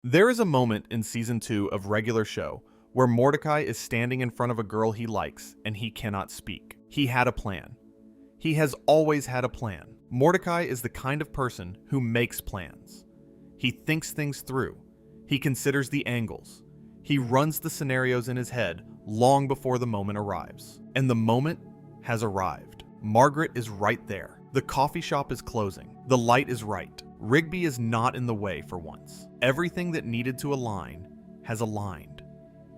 There is a moment in season 2 of Regular Show where Mordecai is standing in front of a girl he likes and he cannot speak. He had a plan. He has always had a plan. Mordecai is the kind of person who makes plans. He thinks things through. He considers the angles. He runs the scenarios in his head long before the moment arrives. And the moment has arrived. Margaret is right there. The coffee shop is closing. The light is right. Rigby is not in the way for once. Everything that needed to align has aligned.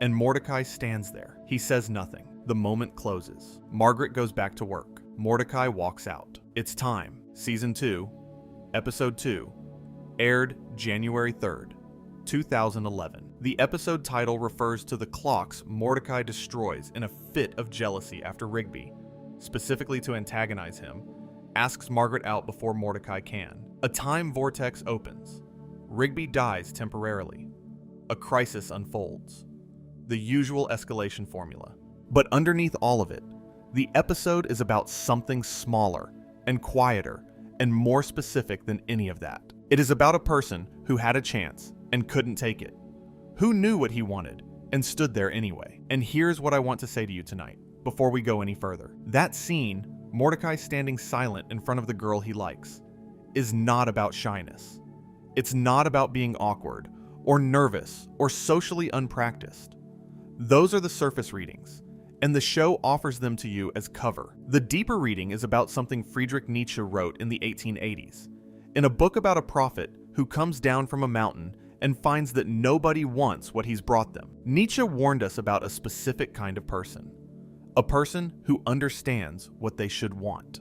And Mordecai stands there. He says nothing. The moment closes. Margaret goes back to work. Mordecai walks out. It's time. Season 2, Episode 2, aired January 3rd, 2011. The episode title refers to the clocks Mordecai destroys in a fit of jealousy after Rigby, specifically to antagonize him, asks Margaret out before Mordecai can. A time vortex opens. Rigby dies temporarily. A crisis unfolds. The usual escalation formula. But underneath all of it, the episode is about something smaller and quieter and more specific than any of that. It is about a person who had a chance and couldn't take it, who knew what he wanted and stood there anyway. And here's what I want to say to you tonight, before we go any further. That scene, Mordecai standing silent in front of the girl he likes, is not about shyness. It's not about being awkward or nervous or socially unpracticed. Those are the surface readings, and the show offers them to you as cover. The deeper reading is about something Friedrich Nietzsche wrote in the 1880s, in a book about a prophet who comes down from a mountain and finds that nobody wants what he's brought them. Nietzsche warned us about a specific kind of person. A person who understands what they should want,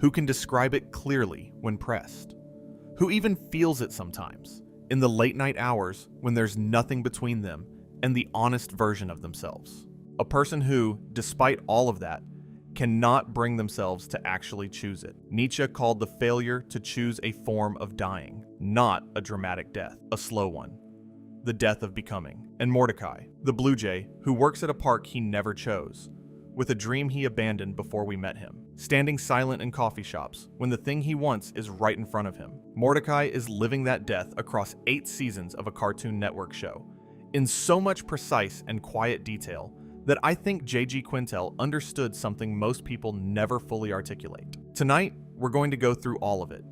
who can describe it clearly when pressed, who even feels it sometimes, in the late night hours when there's nothing between them and the honest version of themselves. A person who, despite all of that, cannot bring themselves to actually choose it. Nietzsche called the failure to choose a form of dying, not a dramatic death, a slow one, the death of becoming. And Mordecai, the blue jay who works at a park he never chose, with a dream he abandoned before we met him, standing silent in coffee shops when the thing he wants is right in front of him. Mordecai is living that death across 8 seasons of a Cartoon Network show, in so much precise and quiet detail that I think J.G. Quintel understood something most people never fully articulate. Tonight, we're going to go through all of it.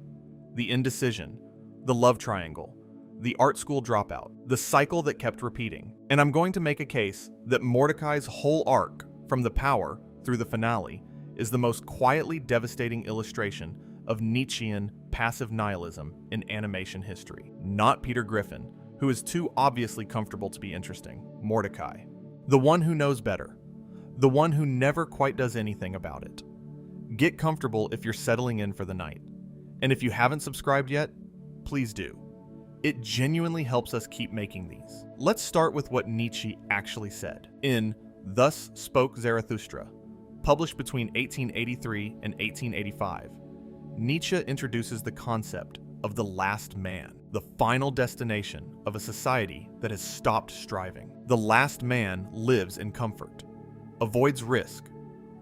The indecision, the love triangle, the art school dropout, the cycle that kept repeating. And I'm going to make a case that Mordecai's whole arc, from the power through the finale, is the most quietly devastating illustration of Nietzschean passive nihilism in animation history. Not Peter Griffin, who is too obviously comfortable to be interesting. Mordecai. The one who knows better. The one who never quite does anything about it. Get comfortable if you're settling in for the night. And if you haven't subscribed yet, please do. It genuinely helps us keep making these. Let's start with what Nietzsche actually said. In Thus Spoke Zarathustra, published between 1883 and 1885, Nietzsche introduces the concept of the last man, the final destination of a society that has stopped striving. The last man lives in comfort, avoids risk,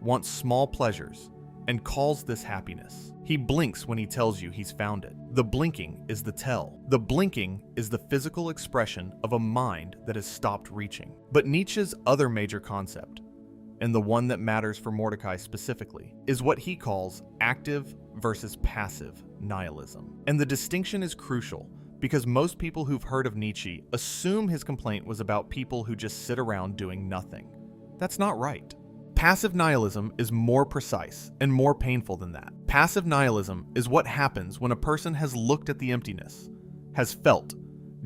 wants small pleasures, and calls this happiness. He blinks when he tells you he's found it. The blinking is the tell. The blinking is the physical expression of a mind that has stopped reaching. But Nietzsche's other major concept, and the one that matters for Mordecai specifically, is what he calls active versus passive nihilism. And the distinction is crucial because most people who've heard of Nietzsche assume his complaint was about people who just sit around doing nothing. That's not right. Passive nihilism is more precise and more painful than that. Passive nihilism is what happens when a person has looked at the emptiness, has felt,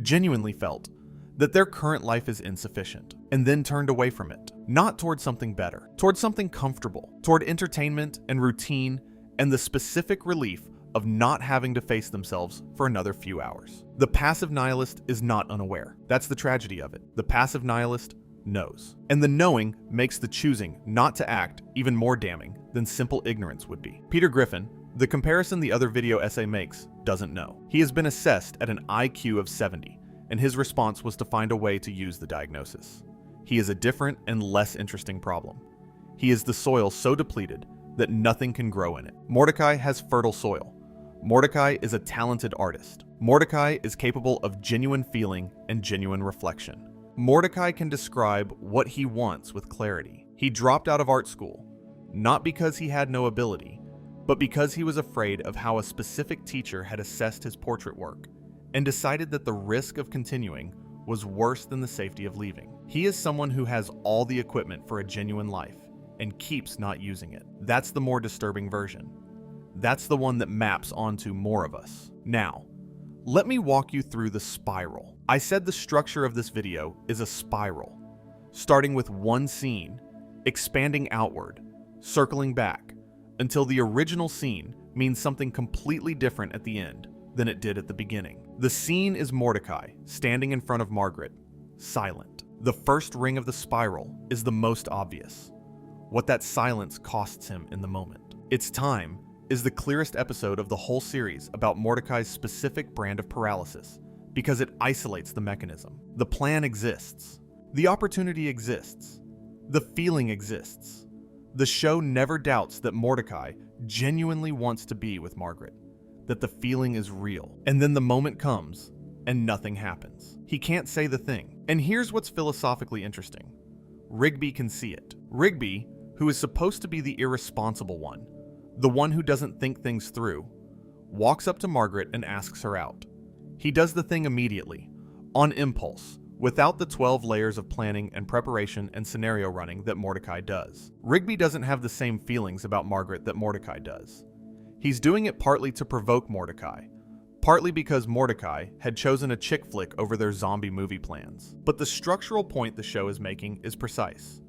genuinely felt, that their current life is insufficient, and then turned away from it. Not toward something better, toward something comfortable, toward entertainment and routine and the specific relief of not having to face themselves for another few hours. The passive nihilist is not unaware. That's the tragedy of it. The passive nihilist knows. And the knowing makes the choosing not to act even more damning than simple ignorance would be. Peter Griffin, the comparison the other video essay makes, doesn't know. He has been assessed at an IQ of 70, and his response was to find a way to use the diagnosis. He is a different and less interesting problem. He is the soil so depleted that nothing can grow in it. Mordecai has fertile soil. Mordecai is a talented artist. Mordecai is capable of genuine feeling and genuine reflection. Mordecai can describe what he wants with clarity. He dropped out of art school, not because he had no ability, but because he was afraid of how a specific teacher had assessed his portrait work and decided that the risk of continuing was worse than the safety of leaving. He is someone who has all the equipment for a genuine life and keeps not using it. That's the more disturbing version. That's the one that maps onto more of us. Now, let me walk you through the spiral. I said the structure of this video is a spiral, starting with one scene, expanding outward, circling back, until the original scene means something completely different at the end than it did at the beginning. The scene is Mordecai standing in front of Margaret, silent. The first ring of the spiral is the most obvious. What that silence costs him in the moment. It's Time is the clearest episode of the whole series about Mordecai's specific brand of paralysis because it isolates the mechanism. The plan exists. The opportunity exists. The feeling exists. The show never doubts that Mordecai genuinely wants to be with Margaret, that the feeling is real. And then the moment comes and nothing happens. He can't say the thing. And here's what's philosophically interesting. Rigby can see it. Rigby, who is supposed to be the irresponsible one, the one who doesn't think things through, walks up to Margaret and asks her out. He does the thing immediately, on impulse, without the 12 layers of planning and preparation and scenario running that Mordecai does. Rigby doesn't have the same feelings about Margaret that Mordecai does. He's doing it partly to provoke Mordecai, partly because Mordecai had chosen a chick flick over their zombie movie plans. But the structural point the show is making is precise.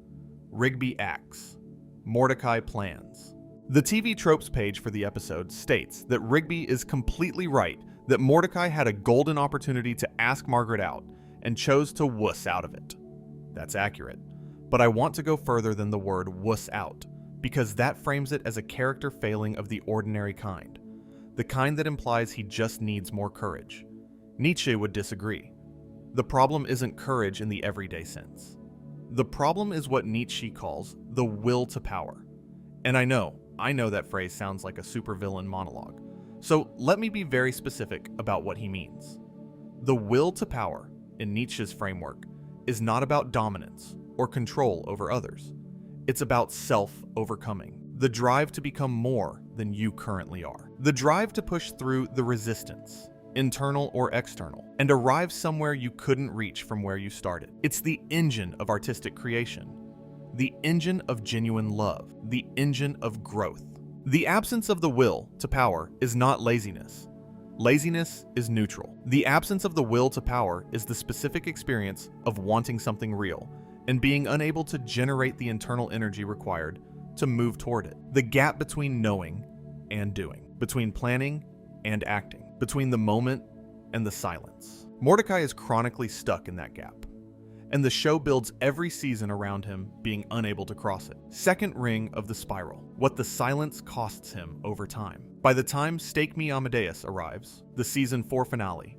Rigby acts. Mordecai plans. The TV tropes page for the episode states that Rigby is completely right that Mordecai had a golden opportunity to ask Margaret out and chose to wuss out of it. That's accurate. But I want to go further than the word wuss out, because that frames it as a character failing of the ordinary kind, the kind that implies he just needs more courage. Nietzsche would disagree. The problem isn't courage in the everyday sense. The problem is what Nietzsche calls the will to power. And I know that phrase sounds like a supervillain monologue. So let me be very specific about what he means. The will to power, in Nietzsche's framework, is not about dominance or control over others. It's about self-overcoming. The drive to become more than you currently are. The drive to push through the resistance, internal or external, and arrive somewhere you couldn't reach from where you started. It's the engine of artistic creation, the engine of genuine love, the engine of growth. The absence of the will to power is not laziness. Laziness is neutral. The absence of the will to power is the specific experience of wanting something real and being unable to generate the internal energy required to move toward it. The gap between knowing and doing, between planning and acting, between the moment and the silence. Mordecai is chronically stuck in that gap, and the show builds every season around him being unable to cross it. Second ring of the spiral, what the silence costs him over time. By the time Stake Me Amadeus arrives, the season 4 finale,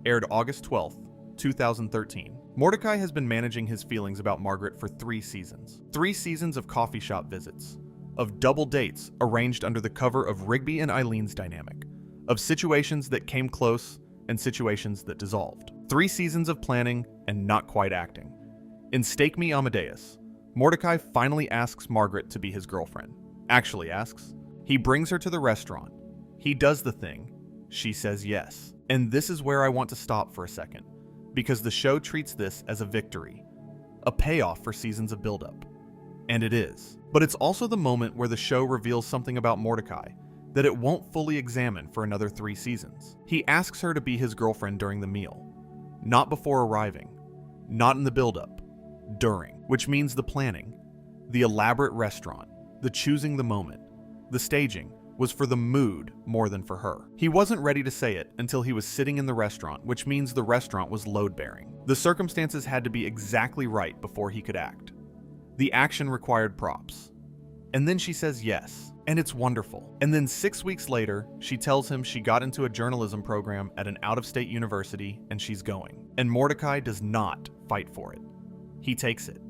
aired August 12th, 2013, Mordecai has been managing his feelings about Margaret for 3 seasons. 3 seasons of coffee shop visits, of double dates arranged under the cover of Rigby and Eileen's dynamic, of situations that came close and situations that dissolved. 3 seasons of planning and not quite acting. In Stake Me Amadeus, Mordecai finally asks Margaret to be his girlfriend. Actually asks. He brings her to the restaurant. He does the thing. She says yes. And this is where I want to stop for a second, because the show treats this as a victory, a payoff for seasons of buildup. And it is. But it's also the moment where the show reveals something about Mordecai that it won't fully examine for another 3 seasons. He asks her to be his girlfriend during the meal. Not before arriving, not in the build-up, during, which means the planning, the elaborate restaurant, the choosing the moment, the staging was for the mood more than for her. He wasn't ready to say it until he was sitting in the restaurant, which means the restaurant was load-bearing. The circumstances had to be exactly right before he could act. The action required props. And then she says yes, and it's wonderful. And then 6 weeks later, she tells him she got into a journalism program at an out-of-state university and she's going. And Mordecai does not fight for it. He takes it.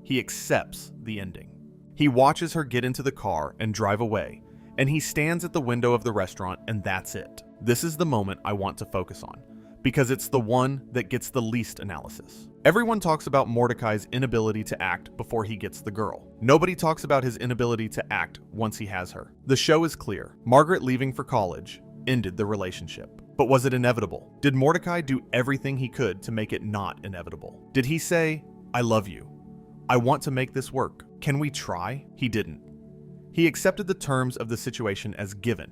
He accepts the ending. He watches her get into the car and drive away, and he stands at the window of the restaurant, and that's it. This is the moment I want to focus on, because it's the one that gets the least analysis. Everyone talks about Mordecai's inability to act before he gets the girl. Nobody talks about his inability to act once he has her. The show is clear. Margaret leaving for college ended the relationship. But was it inevitable? Did Mordecai do everything he could to make it not inevitable? Did he say, "I love you. I want to make this work. Can we try?" He didn't. He accepted the terms of the situation as given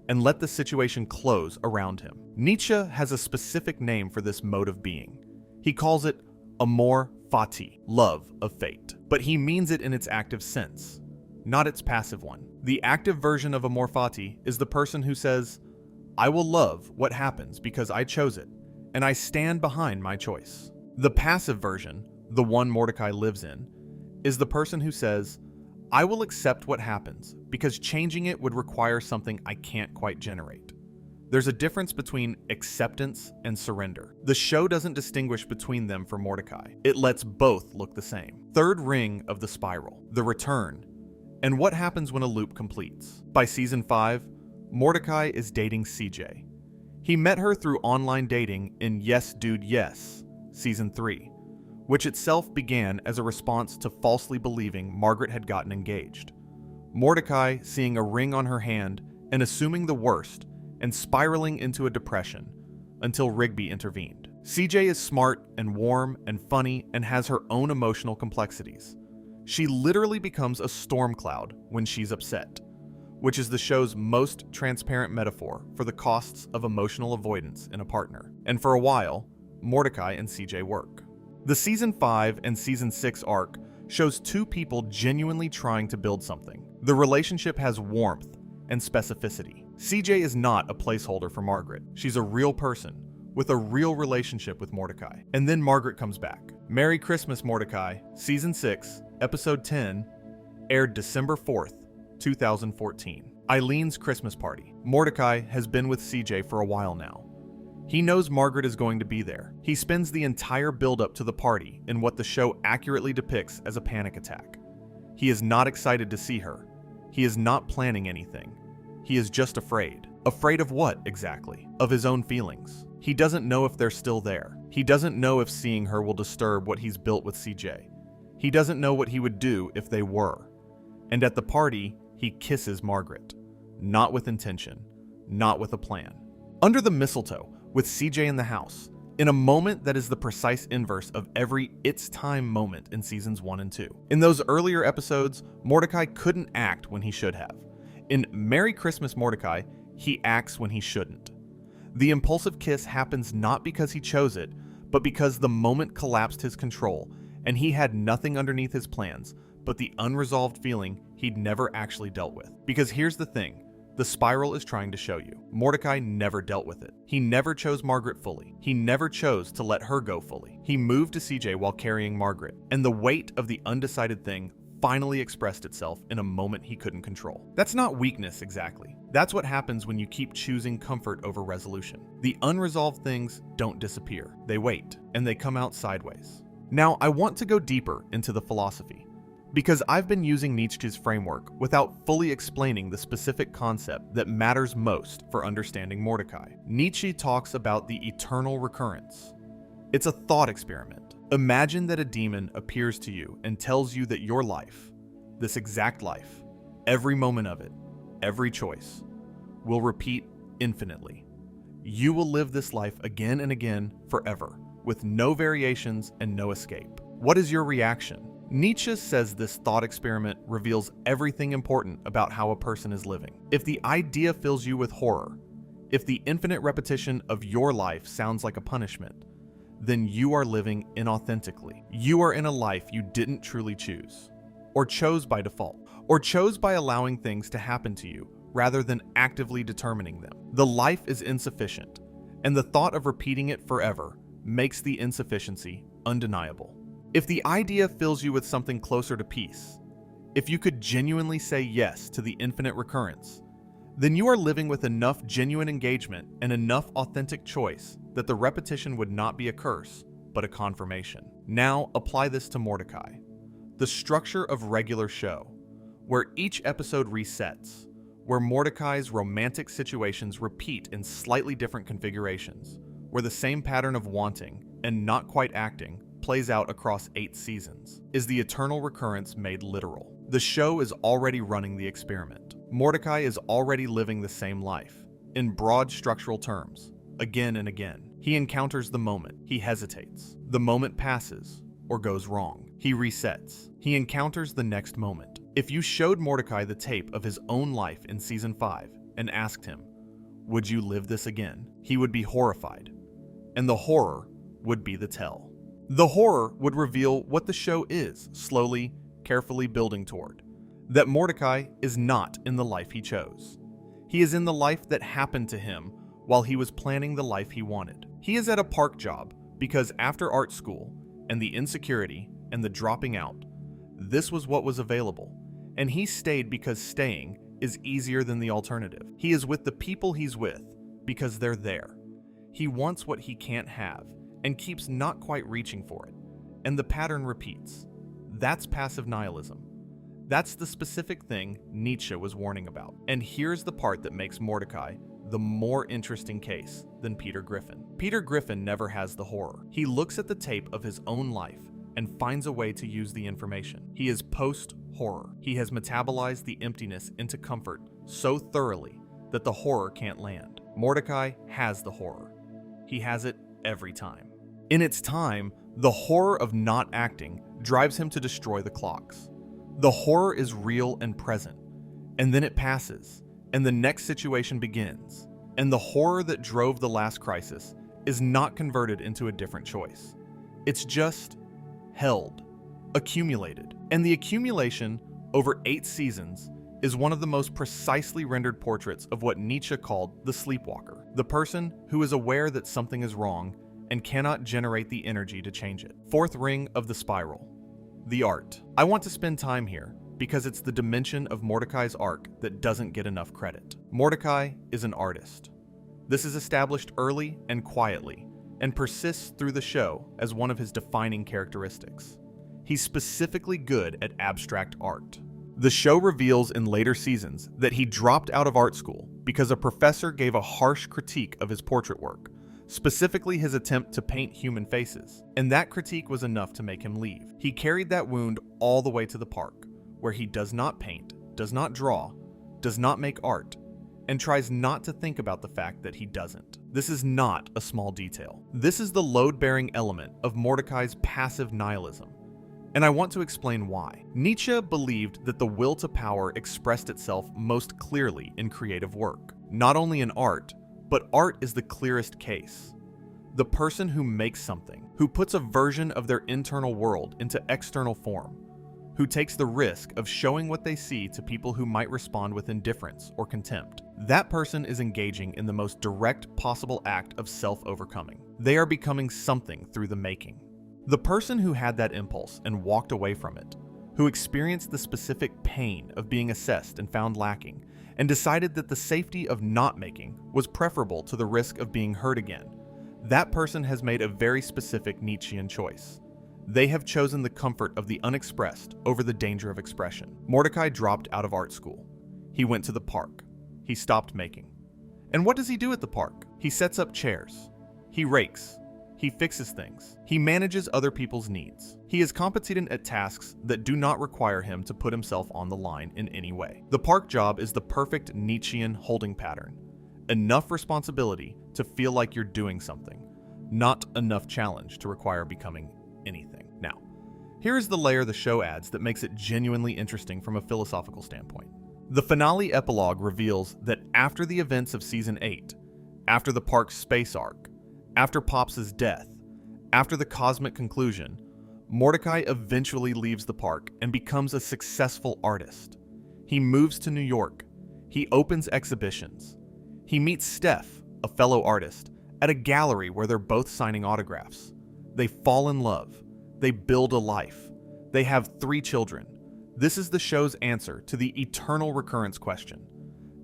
and let the situation close around him. Nietzsche has a specific name for this mode of being. He calls it amor fati, love of fate. But he means it in its active sense, not its passive one. The active version of amor fati is the person who says, "I will love what happens because I chose it, and I stand behind my choice." The passive version, the one Mordecai lives in, is the person who says, "I will accept what happens because changing it would require something I can't quite generate." There's a difference between acceptance and surrender. The show doesn't distinguish between them for Mordecai. It lets both look the same. Third ring of the spiral, the return, and what happens when a loop completes. By season 5, Mordecai is dating CJ. He met her through online dating in Yes Dude Yes, season 3, which itself began as a response to falsely believing Margaret had gotten engaged. Mordecai seeing a ring on her hand and assuming the worst and spiraling into a depression until Rigby intervened. CJ is smart and warm and funny and has her own emotional complexities. She literally becomes a storm cloud when she's upset, which is the show's most transparent metaphor for the costs of emotional avoidance in a partner. And for a while, Mordecai and CJ work. The season 5 and season 6 arc shows two people genuinely trying to build something. The relationship has warmth and specificity. CJ is not a placeholder for Margaret. She's a real person with a real relationship with Mordecai. And then Margaret comes back. Merry Christmas, Mordecai, season 6, episode 10, aired December 4th, 2014. Eileen's Christmas party. Mordecai has been with CJ for a while now. He knows Margaret is going to be there. He spends the entire build-up to the party in what the show accurately depicts as a panic attack. He is not excited to see her. He is not planning anything. He is just afraid. Afraid of what, exactly? Of his own feelings. He doesn't know if they're still there. He doesn't know if seeing her will disturb what he's built with CJ. He doesn't know what he would do if they were. And at the party, he kisses Margaret. Not with intention. Not with a plan. Under the mistletoe, with CJ in the house, in a moment that is the precise inverse of every "it's time" moment in seasons 1 and 2. In those earlier episodes, Mordecai couldn't act when he should have. In Merry Christmas, Mordecai, he acts when he shouldn't. The impulsive kiss happens not because he chose it, but because the moment collapsed his control, and he had nothing underneath his plans but the unresolved feeling he'd never actually dealt with. Because here's the thing. The spiral is trying to show you. Mordecai never dealt with it. He never chose Margaret fully. He never chose to let her go fully. He moved to CJ while carrying Margaret, and the weight of the undecided thing finally expressed itself in a moment he couldn't control. That's not weakness exactly. That's what happens when you keep choosing comfort over resolution. The unresolved things don't disappear. They wait, and they come out sideways. Now, I want to go deeper into the philosophy, because I've been using Nietzsche's framework without fully explaining the specific concept that matters most for understanding Mordecai. Nietzsche talks about the eternal recurrence. It's a thought experiment. Imagine that a demon appears to you and tells you that your life, this exact life, every moment of it, every choice, will repeat infinitely. You will live this life again and again forever, with no variations and no escape. What is your reaction? Nietzsche says this thought experiment reveals everything important about how a person is living. If the idea fills you with horror, if the infinite repetition of your life sounds like a punishment, then you are living inauthentically. You are in a life you didn't truly choose, or chose by default, or chose by allowing things to happen to you rather than actively determining them. The life is insufficient, and the thought of repeating it forever makes the insufficiency undeniable. If the idea fills you with something closer to peace, if you could genuinely say yes to the infinite recurrence, then you are living with enough genuine engagement and enough authentic choice that the repetition would not be a curse, but a confirmation. Now apply this to Mordecai, the structure of regular show, where each episode resets, where Mordecai's romantic situations repeat in slightly different configurations, where the same pattern of wanting and not quite acting plays out across 8 seasons. Is the eternal recurrence made literal? The show is already running the experiment. Mordecai is already living the same life, in broad structural terms, again and again. He encounters the moment. He hesitates. The moment passes, or goes wrong. He resets. He encounters the next moment. If you showed Mordecai the tape of his own life in Season 5 and asked him, "Would you live this again?" he would be horrified. And the horror would be the tell. The horror would reveal what the show is slowly, carefully building toward. That Mordecai is not in the life he chose. He is in the life that happened to him while he was planning the life he wanted. He is at a park job because after art school and the insecurity and the dropping out, this was what was available. And he stayed because staying is easier than the alternative. He is with the people he's with because they're there. He wants what he can't have and keeps not quite reaching for it. And the pattern repeats. That's passive nihilism. That's the specific thing Nietzsche was warning about. And here's the part that makes Mordecai the more interesting case than Peter Griffin. Peter Griffin never has the horror. He looks at the tape of his own life and finds a way to use the information. He is post-horror. He has metabolized the emptiness into comfort so thoroughly that the horror can't land. Mordecai has the horror. He has it every time. In its time, the horror of not acting drives him to destroy the clocks. The horror is real and present, and then it passes, and the next situation begins. And the horror that drove the last crisis is not converted into a different choice. It's just held, accumulated. And the accumulation over 8 seasons is one of the most precisely rendered portraits of what Nietzsche called the sleepwalker, the person who is aware that something is wrong and cannot generate the energy to change it. Fourth ring of the spiral, the art. I want to spend time here because it's the dimension of Mordecai's arc that doesn't get enough credit. Mordecai is an artist. This is established early and quietly, and persists through the show as one of his defining characteristics. He's specifically good at abstract art. The show reveals in later seasons that he dropped out of art school because a professor gave a harsh critique of his portrait work, specifically his attempt to paint human faces, and that critique was enough to make him leave. He carried that wound all the way to the park, where he does not paint, does not draw, does not make art, and tries not to think about the fact that he doesn't. This is not a small detail. This is the load-bearing element of Mordecai's passive nihilism, and I want to explain why. Nietzsche believed that the will to power expressed itself most clearly in creative work, not only in art, but art is the clearest case. The person who makes something, who puts a version of their internal world into external form, who takes the risk of showing what they see to people who might respond with indifference or contempt. That person is engaging in the most direct possible act of self-overcoming. They are becoming something through the making. The person who had that impulse and walked away from it, who experienced the specific pain of being assessed and found lacking, and decided that the safety of not making was preferable to the risk of being hurt again, that person has made a very specific Nietzschean choice. They have chosen the comfort of the unexpressed over the danger of expression. Mordecai dropped out of art school. He went to the park. He stopped making. And what does he do at the park? He sets up chairs. He rakes. He fixes things. He manages other people's needs. He is competent at tasks that do not require him to put himself on the line in any way. The park job is the perfect Nietzschean holding pattern. Enough responsibility to feel like you're doing something, not enough challenge to require becoming anything. Now, here is the layer the show adds that makes it genuinely interesting from a philosophical standpoint. The finale epilogue reveals that after the events of Season 8, after the park's space arc, after Pops' death, after the cosmic conclusion, Mordecai eventually leaves the park and becomes a successful artist. He moves to New York. He opens exhibitions. He meets Steph, a fellow artist, at a gallery where they're both signing autographs. They fall in love. They build a life. They have 3 children. This is the show's answer to the eternal recurrence question.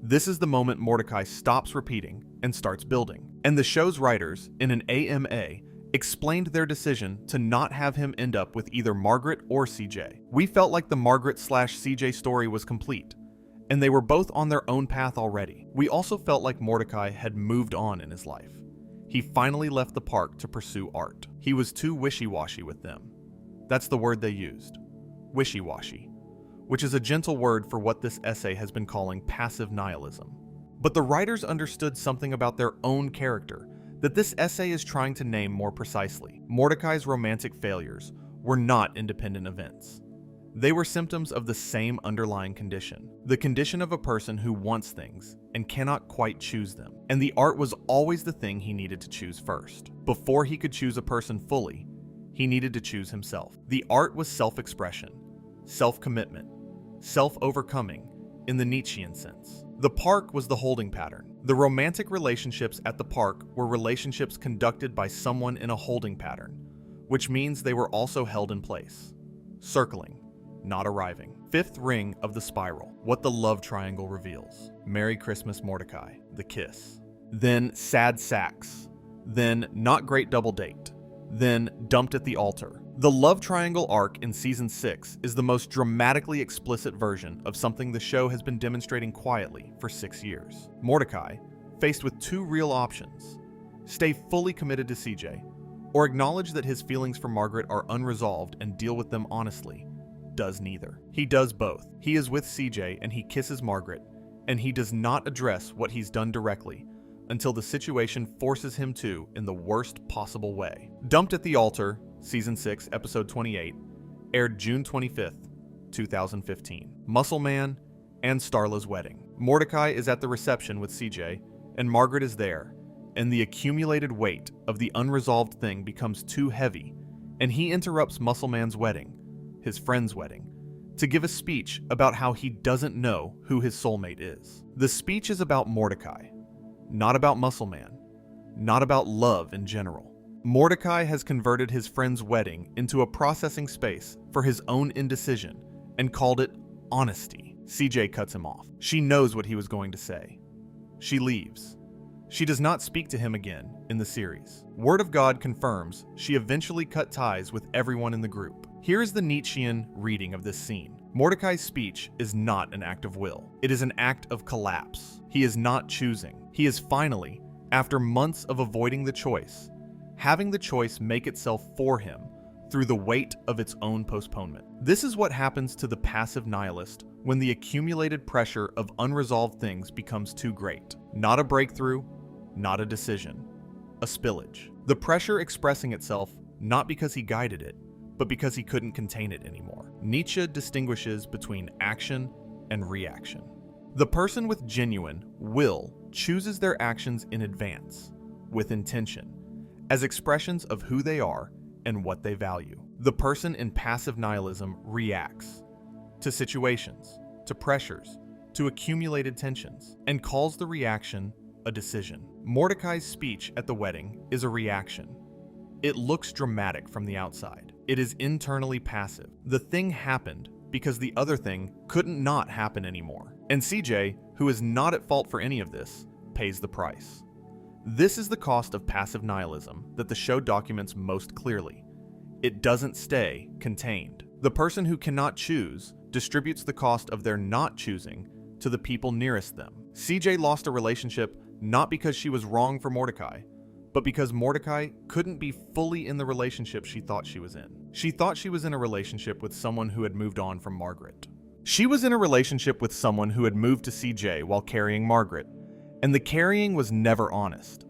This is the moment Mordecai stops repeating and starts building. And the show's writers, in an AMA, explained their decision to not have him end up with either Margaret or CJ. We felt like the Margaret/CJ story was complete, and they were both on their own path already. We also felt like Mordecai had moved on in his life. He finally left the park to pursue art. He was too wishy-washy with them. That's the word they used. Wishy-washy, which is a gentle word for what this essay has been calling passive nihilism. But the writers understood something about their own character that this essay is trying to name more precisely. Mordecai's romantic failures were not independent events. They were symptoms of the same underlying condition, the condition of a person who wants things and cannot quite choose them. And the art was always the thing he needed to choose first. Before he could choose a person fully, he needed to choose himself. The art was self-expression, self-commitment, self-overcoming in the Nietzschean sense. The park was the holding pattern. The romantic relationships at the park were relationships conducted by someone in a holding pattern, which means they were also held in place, circling, not arriving. Fifth ring of the spiral, what the love triangle reveals. Merry Christmas, Mordecai, the kiss. Then sad sacks. Then not great double date. Then dumped at the altar. The love triangle arc in season 6 is the most dramatically explicit version of something the show has been demonstrating quietly for 6 years. Mordecai, faced with two real options, stay fully committed to CJ, or acknowledge that his feelings for Margaret are unresolved and deal with them honestly, does neither. He does both. He is with CJ and he kisses Margaret, and he does not address what he's done directly until the situation forces him to in the worst possible way. Dumped at the Altar, Season 6, Episode 28, aired June 25th, 2015. Muscle Man and Starla's wedding. Mordecai is at the reception with CJ, and Margaret is there, and the accumulated weight of the unresolved thing becomes too heavy, and he interrupts Muscle Man's wedding, his friend's wedding, to give a speech about how he doesn't know who his soulmate is. The speech is about Mordecai, not about Muscle Man, not about love in general. Mordecai has converted his friend's wedding into a processing space for his own indecision and called it honesty. CJ cuts him off. She knows what he was going to say. She leaves. She does not speak to him again in the series. Word of God confirms she eventually cut ties with everyone in the group. Here is the Nietzschean reading of this scene. Mordecai's speech is not an act of will. It is an act of collapse. He is not choosing. He is finally, after months of avoiding the choice, having the choice make itself for him through the weight of its own postponement. This is what happens to the passive nihilist when the accumulated pressure of unresolved things becomes too great. Not a breakthrough, not a decision, a spillage. The pressure expressing itself not because he guided it, but because he couldn't contain it anymore. Nietzsche distinguishes between action and reaction. The person with genuine will chooses their actions in advance, with intention, as expressions of who they are and what they value. The person in passive nihilism reacts to situations, to pressures, to accumulated tensions, and calls the reaction a decision. Mordecai's speech at the wedding is a reaction. It looks dramatic from the outside. It is internally passive. The thing happened because the other thing couldn't not happen anymore. And CJ, who is not at fault for any of this, pays the price. This is the cost of passive nihilism that the show documents most clearly. It doesn't stay contained. The person who cannot choose distributes the cost of their not choosing to the people nearest them. CJ lost a relationship not because she was wrong for Mordecai, but because Mordecai couldn't be fully in the relationship she thought she was in. She thought she was in a relationship with someone who had moved on from Margaret. She was in a relationship with someone who had moved to CJ while carrying Margaret, and the carrying was never honest.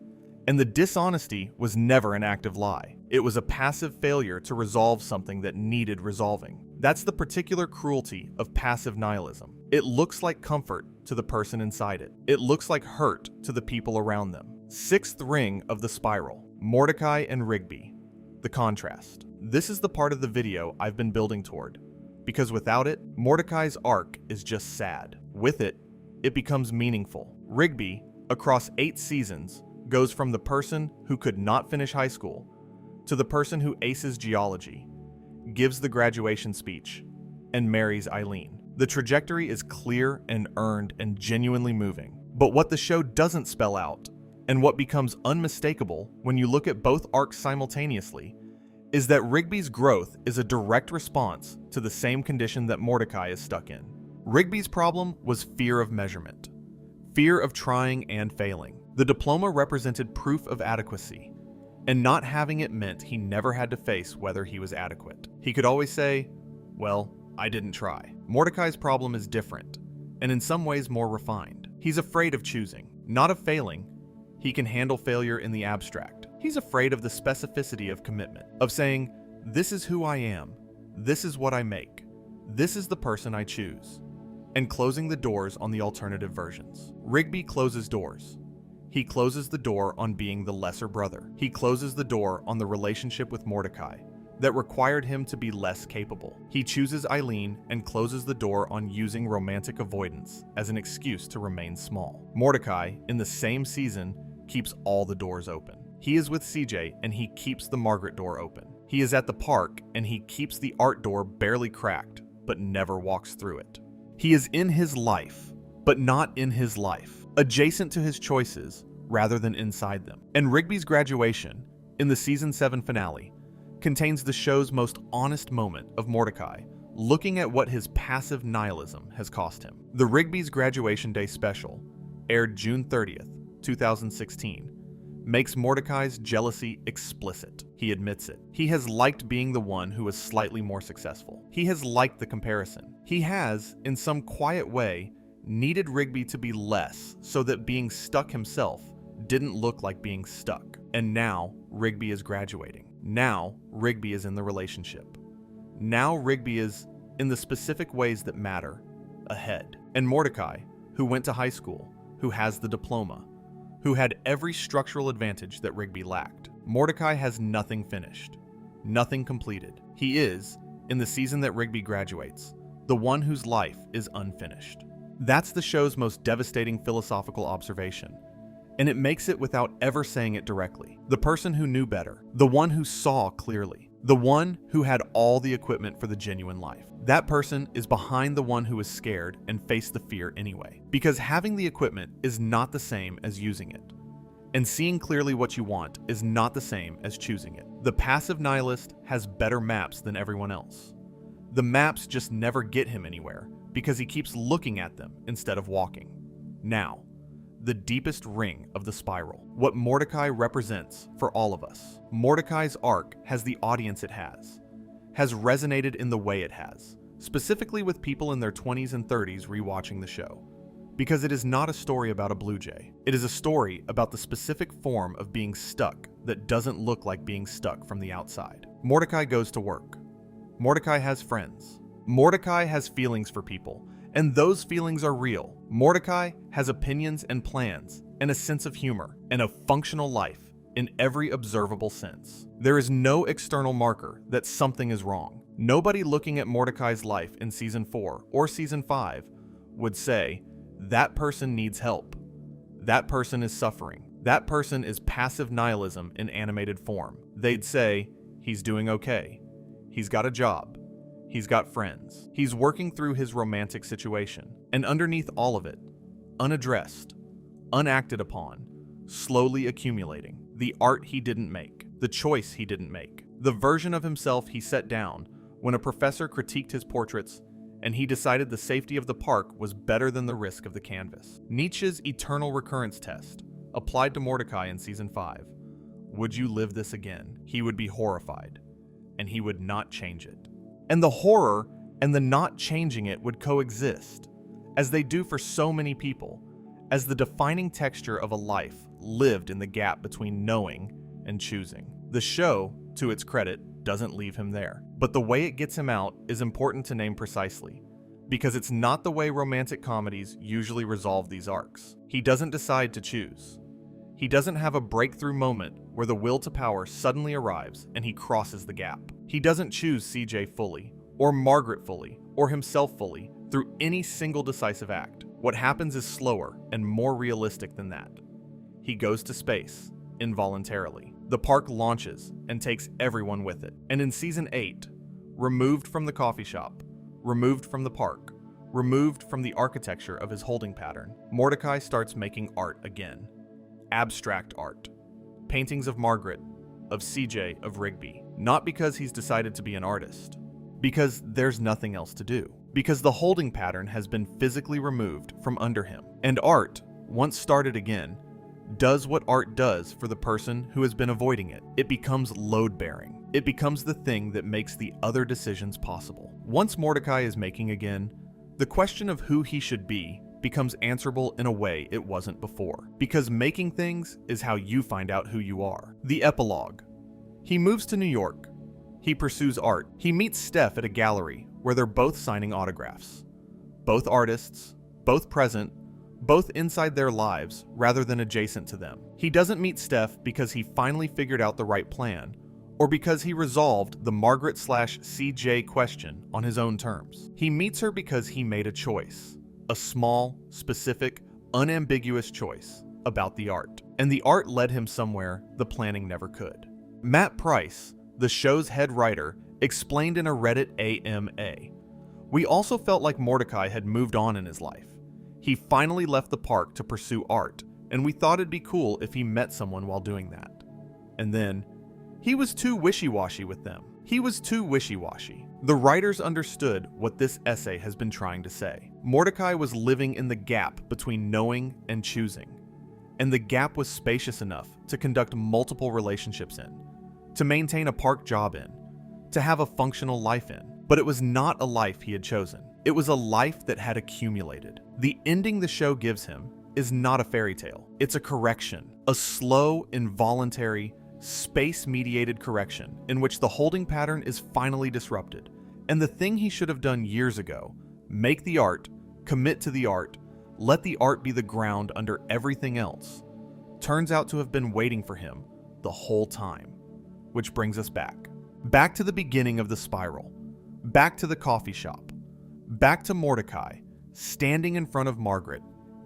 And the dishonesty was never an active lie. It was a passive failure to resolve something that needed resolving. That's the particular cruelty of passive nihilism. It looks like comfort to the person inside it. It looks like hurt to the people around them. Sixth ring of the spiral, Mordecai and Rigby. The contrast. This is the part of the video I've been building toward, because without it, Mordecai's arc is just sad. With it, it becomes meaningful. Rigby, across 8 seasons, goes from the person who could not finish high school to the person who aces geology, gives the graduation speech, and marries Eileen. The trajectory is clear and earned and genuinely moving. But what the show doesn't spell out, and what becomes unmistakable when you look at both arcs simultaneously, is that Rigby's growth is a direct response to the same condition that Mordecai is stuck in. Rigby's problem was fear of measurement, fear of trying and failing. The diploma represented proof of adequacy, and not having it meant he never had to face whether he was adequate. He could always say, well, I didn't try. Mordecai's problem is different, and in some ways more refined. He's afraid of choosing, not of failing. He can handle failure in the abstract. He's afraid of the specificity of commitment, of saying, this is who I am, this is what I make, this is the person I choose, and closing the doors on the alternative versions. Rigby closes doors. He closes the door on being the lesser brother. He closes the door on the relationship with Mordecai that required him to be less capable. He chooses Eileen and closes the door on using romantic avoidance as an excuse to remain small. Mordecai, in the same season, keeps all the doors open. He is with CJ and he keeps the Margaret door open. He is at the park and he keeps the art door barely cracked, but never walks through it. He is in his life, but not in his life, adjacent to his choices rather than inside them. And Rigby's graduation, in the season 7 finale, contains the show's most honest moment of Mordecai looking at what his passive nihilism has cost him. The Rigby's Graduation Day special, aired June 30th, 2016, makes Mordecai's jealousy explicit. He admits it. He has liked being the one who was slightly more successful. He has liked the comparison. He has, in some quiet way, needed Rigby to be less so that being stuck himself didn't look like being stuck. And now, Rigby is graduating. Now, Rigby is in the relationship. Now, Rigby is, in the specific ways that matter, ahead. And Mordecai, who went to high school, who has the diploma, who had every structural advantage that Rigby lacked. Mordecai has nothing finished, nothing completed. He is, in the season that Rigby graduates, the one whose life is unfinished. That's the show's most devastating philosophical observation, and it makes it without ever saying it directly. The person who knew better, the one who saw clearly, the one who had all the equipment for the genuine life. That person is behind the one who is scared and faced the fear anyway. Because having the equipment is not the same as using it. And seeing clearly what you want is not the same as choosing it. The passive nihilist has better maps than everyone else. The maps just never get him anywhere because he keeps looking at them instead of walking. Now, the deepest ring of the spiral, what Mordecai represents for all of us. Mordecai's arc has the audience it has resonated in the way it has, specifically with people in their 20s and 30s rewatching the show. Because it is not a story about a blue jay. It is a story about the specific form of being stuck that doesn't look like being stuck from the outside. Mordecai goes to work. Mordecai has friends. Mordecai has feelings for people, and those feelings are real. Mordecai has opinions and plans, and a sense of humor, and a functional life in every observable sense. There is no external marker that something is wrong. Nobody looking at Mordecai's life in season 4 or season 5 would say, that person needs help. That person is suffering. That person is passive nihilism in animated form. They'd say, he's doing okay. He's got a job. He's got friends. He's working through his romantic situation. And underneath all of it, unaddressed, unacted upon, slowly accumulating, the art he didn't make, the choice he didn't make, the version of himself he set down when a professor critiqued his portraits and he decided the safety of the park was better than the risk of the canvas. Nietzsche's eternal recurrence test applied to Mordecai in season 5. Would you live this again? He would be horrified, and he would not change it. And the horror and the not changing it would coexist, as they do for so many people, as the defining texture of a life lived in the gap between knowing and choosing. The show, to its credit, doesn't leave him there. But the way it gets him out is important to name precisely, because it's not the way romantic comedies usually resolve these arcs. He doesn't decide to choose. He doesn't have a breakthrough moment where the will to power suddenly arrives and he crosses the gap. He doesn't choose CJ fully, or Margaret fully, or himself fully, through any single decisive act. What happens is slower and more realistic than that. He goes to space, involuntarily. The park launches and takes everyone with it. And in season 8, removed from the coffee shop, removed from the park, removed from the architecture of his holding pattern, Mordecai starts making art again. Abstract art. Paintings of Margaret, of CJ, of Rigby. Not because he's decided to be an artist, because there's nothing else to do. because the holding pattern has been physically removed from under him. And art, once started again, does what art does for the person who has been avoiding it. It becomes load-bearing. It becomes the thing that makes the other decisions possible. Once Mordecai is making again, the question of who he should be becomes answerable in a way it wasn't before. Because making things is how you find out who you are. The epilogue. He moves to New York. He pursues art. He meets Steph at a gallery where they're both signing autographs. Both artists, both present, both inside their lives rather than adjacent to them. He doesn't meet Steph because he finally figured out the right plan, or because he resolved the Margaret/CJ question on his own terms. He meets her because he made a choice. A small, specific, unambiguous choice about the art. And the art led him somewhere the planning never could. Matt Price, the show's head writer, explained in a Reddit AMA. We also felt like Mordecai had moved on in his life. He finally left the park to pursue art, and we thought it'd be cool if he met someone while doing that. And then, he was too wishy-washy with them. He was too wishy-washy. The writers understood what this essay has been trying to say. Mordecai was living in the gap between knowing and choosing. And the gap was spacious enough to conduct multiple relationships in, to maintain a park job in, to have a functional life in. But it was not a life he had chosen. It was a life that had accumulated. The ending the show gives him is not a fairy tale. It's a correction. A slow, involuntary, space-mediated correction in which the holding pattern is finally disrupted. And the thing he should have done years ago, make the art, commit to the art, let the art be the ground under everything else, turns out to have been waiting for him the whole time. Which brings us back. Back to the beginning of the spiral. Back to the coffee shop. Back to Mordecai, standing in front of Margaret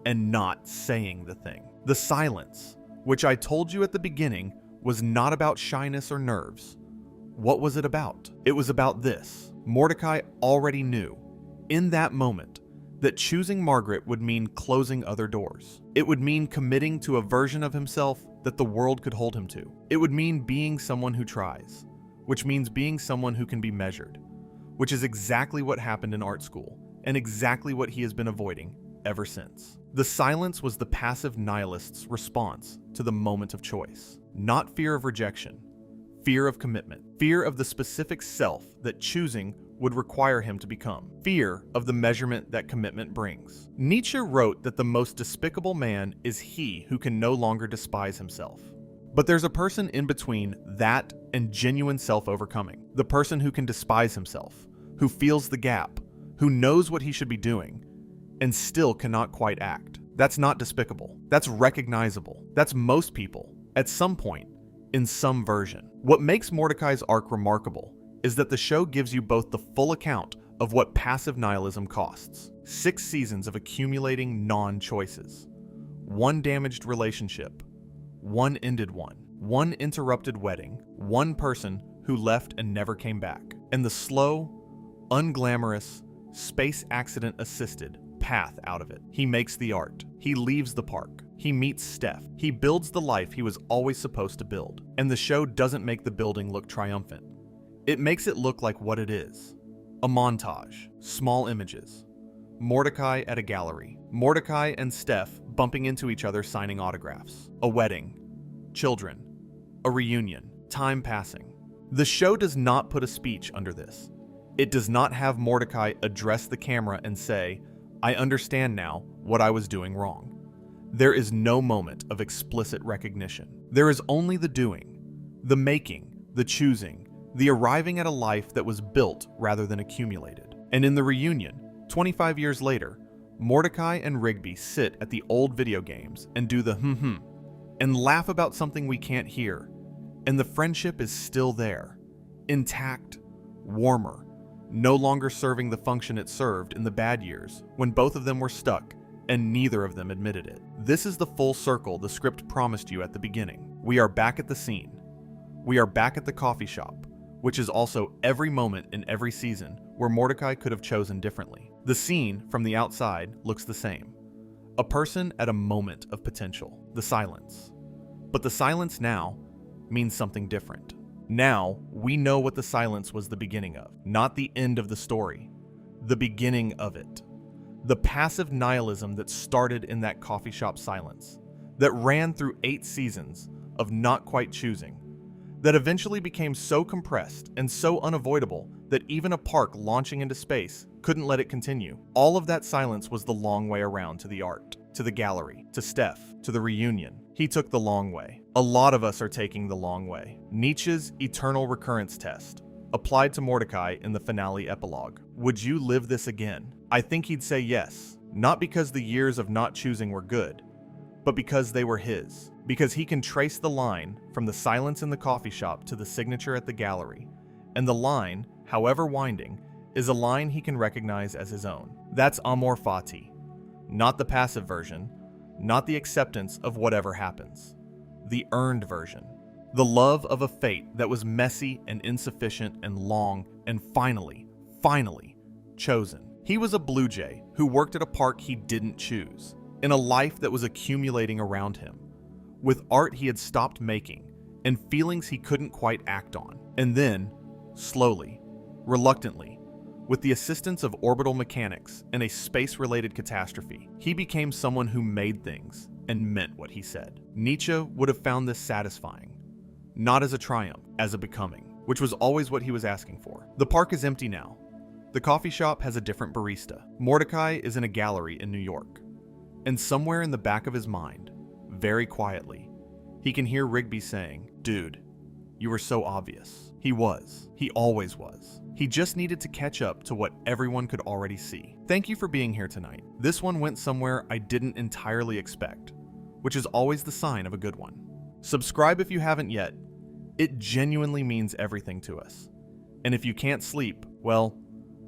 and not saying the thing. The silence, which I told you at the beginning was not about shyness or nerves. What was it about? It was about this. Mordecai already knew, in that moment, that choosing Margaret would mean closing other doors. It would mean committing to a version of himself that the world could hold him to. It would mean being someone who tries, which means being someone who can be measured, which is exactly what happened in art school, and exactly what he has been avoiding ever since. The silence was the passive nihilist's response to the moment of choice. Not fear of rejection, fear of commitment, fear of the specific self that choosing would require him to become, fear of the measurement that commitment brings. Nietzsche wrote that the most despicable man is he who can no longer despise himself. But there's a person in between that and genuine self-overcoming. The person who can despise himself, who feels the gap, who knows what he should be doing, and still cannot quite act. That's not despicable. That's recognizable. That's most people, at some point, in some version. What makes Mordecai's arc remarkable is that the show gives you both the full account of what passive nihilism costs. 6 seasons of accumulating non-choices. 1 damaged relationship. 1 ended one. 1 interrupted wedding. 1 person who left and never came back. And the slow, unglamorous, space accident assisted path out of it. He makes the art. He leaves the park. He meets Steph. He builds the life he was always supposed to build. And the show doesn't make the building look triumphant. It makes it look like what it is. A montage. Small images. Mordecai at a gallery. Mordecai and Steph bumping into each other signing autographs. A wedding. Children. A reunion. Time passing. The show does not put a speech under this. It does not have Mordecai address the camera and say, "I understand now what I was doing wrong." There is no moment of explicit recognition. There is only the doing, the making, the choosing, the arriving at a life that was built rather than accumulated. And in the reunion, 25 years later, Mordecai and Rigby sit at the old video games and do the and laugh about something we can't hear. And the friendship is still there, intact, warmer, no longer serving the function it served in the bad years when both of them were stuck and neither of them admitted it. This is the full circle the script promised you at the beginning. We are back at the scene. We are back at the coffee shop, which is also every moment in every season where Mordecai could have chosen differently. The scene from the outside looks the same. A person at a moment of potential, the silence. But the silence now means something different. Now, we know what the silence was the beginning of, not the end of the story. the beginning of it. The passive nihilism that started in that coffee shop silence, that ran through 8 seasons of not quite choosing, that eventually became so compressed and so unavoidable that even a park launching into space couldn't let it continue. All of that silence was the long way around to the art, to the gallery, to Steph, to the reunion. He took the long way. A lot of us are taking the long way. Nietzsche's eternal recurrence test, applied to Mordecai in the finale epilogue. Would you live this again? I think he'd say yes, not because the years of not choosing were good, but because they were his. Because he can trace the line from the silence in the coffee shop to the signature at the gallery, and the line, however winding, is a line he can recognize as his own. That's amor fati, not the passive version, not the acceptance of whatever happens, the earned version. The love of a fate that was messy and insufficient and long and finally chosen. He was a blue jay who worked at a park he didn't choose, in a life that was accumulating around him, with art he had stopped making and feelings he couldn't quite act on. And then, slowly, reluctantly, with the assistance of orbital mechanics and a space-related catastrophe, he became someone who made things and meant what he said. Nietzsche would have found this satisfying, not as a triumph, as a becoming, which was always what he was asking for. The park is empty now. The coffee shop has a different barista. Mordecai is in a gallery in New York. And somewhere in the back of his mind, very quietly, he can hear Rigby saying, "Dude, you were so obvious." He was. He always was. He just needed to catch up to what everyone could already see. Thank you for being here tonight. This one went somewhere I didn't entirely expect, which is always the sign of a good one. Subscribe if you haven't yet. It genuinely means everything to us. And if you can't sleep, well,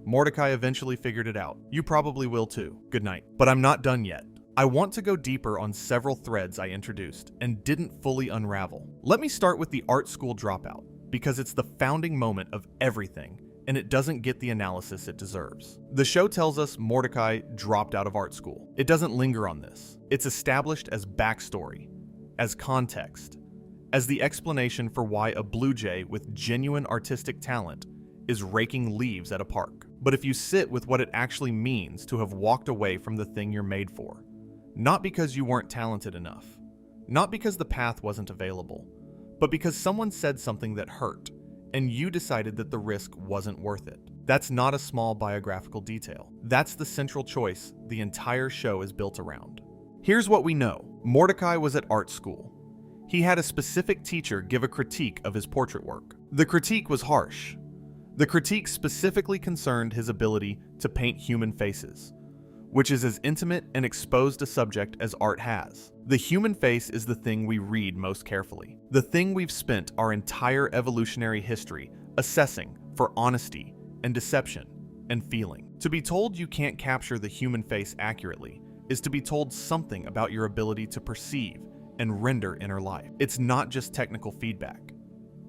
Mordecai eventually figured it out. You probably will too. Good night. But I'm not done yet. I want to go deeper on several threads I introduced and didn't fully unravel. Let me start with the art school dropout, because it's the founding moment of everything, and it doesn't get the analysis it deserves. The show tells us Mordecai dropped out of art school. It doesn't linger on this. It's established as backstory, as context, as the explanation for why a blue jay with genuine artistic talent is raking leaves at a park. But if you sit with what it actually means to have walked away from the thing you're made for, not because you weren't talented enough, not because the path wasn't available, but because someone said something that hurt, and you decided that the risk wasn't worth it. That's not a small biographical detail. That's the central choice the entire show is built around. Here's what we know. Mordecai was at art school. He had a specific teacher give a critique of his portrait work. The critique was harsh. The critique specifically concerned his ability to paint human faces, which is as intimate and exposed a subject as art has. The human face is the thing we read most carefully, the thing we've spent our entire evolutionary history assessing for honesty and deception and feeling. To be told you can't capture the human face accurately is to be told something about your ability to perceive and render inner life. It's not just technical feedback.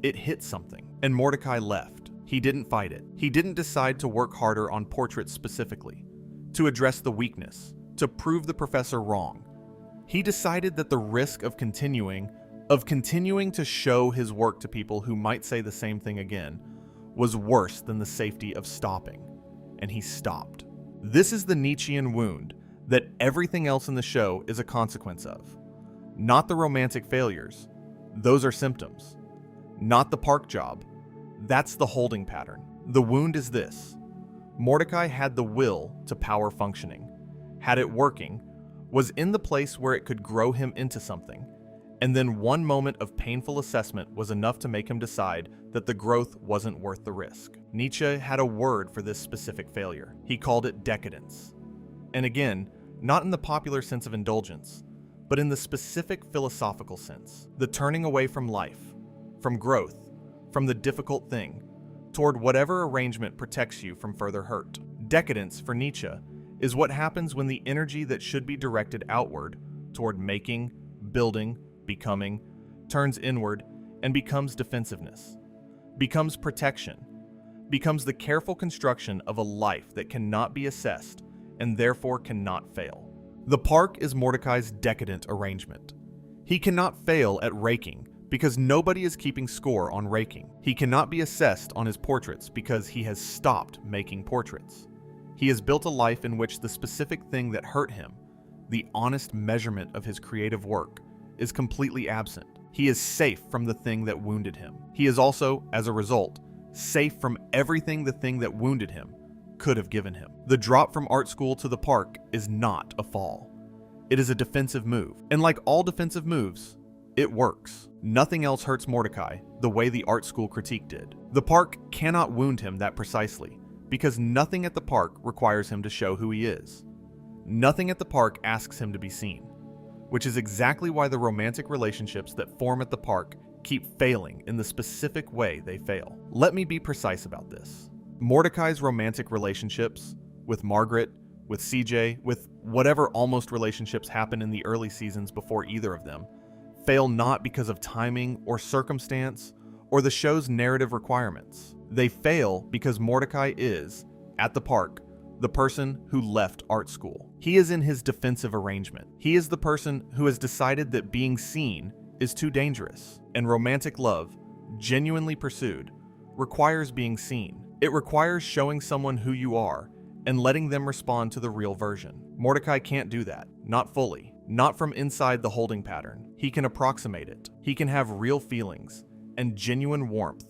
It hit something, and Mordecai left. He didn't fight it. He didn't decide to work harder on portraits specifically, to address the weakness, to prove the professor wrong. He decided that the risk of continuing to show his work to people who might say the same thing again was worse than the safety of stopping, and he stopped. This is the Nietzschean wound that everything else in the show is a consequence of. Not the romantic failures, those are symptoms. Not the park job, that's the holding pattern. The wound is this: Mordecai had the will to power functioning, had it working, was in the place where it could grow him into something, and then one moment of painful assessment was enough to make him decide that the growth wasn't worth the risk. Nietzsche had a word for this specific failure. He called it decadence. And again, not in the popular sense of indulgence, but in the specific philosophical sense. The turning away from life, from growth, from the difficult thing, toward whatever arrangement protects you from further hurt. Decadence, for Nietzsche, is what happens when the energy that should be directed outward, toward making, building, becoming, turns inward and becomes defensiveness, becomes protection, becomes the careful construction of a life that cannot be assessed and therefore cannot fail. The park is Mordecai's decadent arrangement. He cannot fail at raking because nobody is keeping score on raking. He cannot be assessed on his portraits because he has stopped making portraits. He has built a life in which the specific thing that hurt him, the honest measurement of his creative work, is completely absent. He is safe from the thing that wounded him. He is also, as a result, safe from everything the thing that wounded him could have given him. The drop from art school to the park is not a fall. It is a defensive move. And like all defensive moves, it works. Nothing else hurts Mordecai the way the art school critique did. The park cannot wound him that precisely, because nothing at the park requires him to show who he is. Nothing at the park asks him to be seen, which is exactly why the romantic relationships that form at the park keep failing in the specific way they fail. Let me be precise about this. Mordecai's romantic relationships with Margaret, with CJ, with whatever almost relationships happen in the early seasons before either of them, fail not because of timing or circumstance or the show's narrative requirements. They fail because Mordecai is, at the park, the person who left art school. He is in his defensive arrangement. He is the person who has decided that being seen is too dangerous, and romantic love, genuinely pursued, requires being seen. It requires showing someone who you are and letting them respond to the real version. Mordecai can't do that, not fully, not from inside the holding pattern. He can approximate it. He can have real feelings and genuine warmth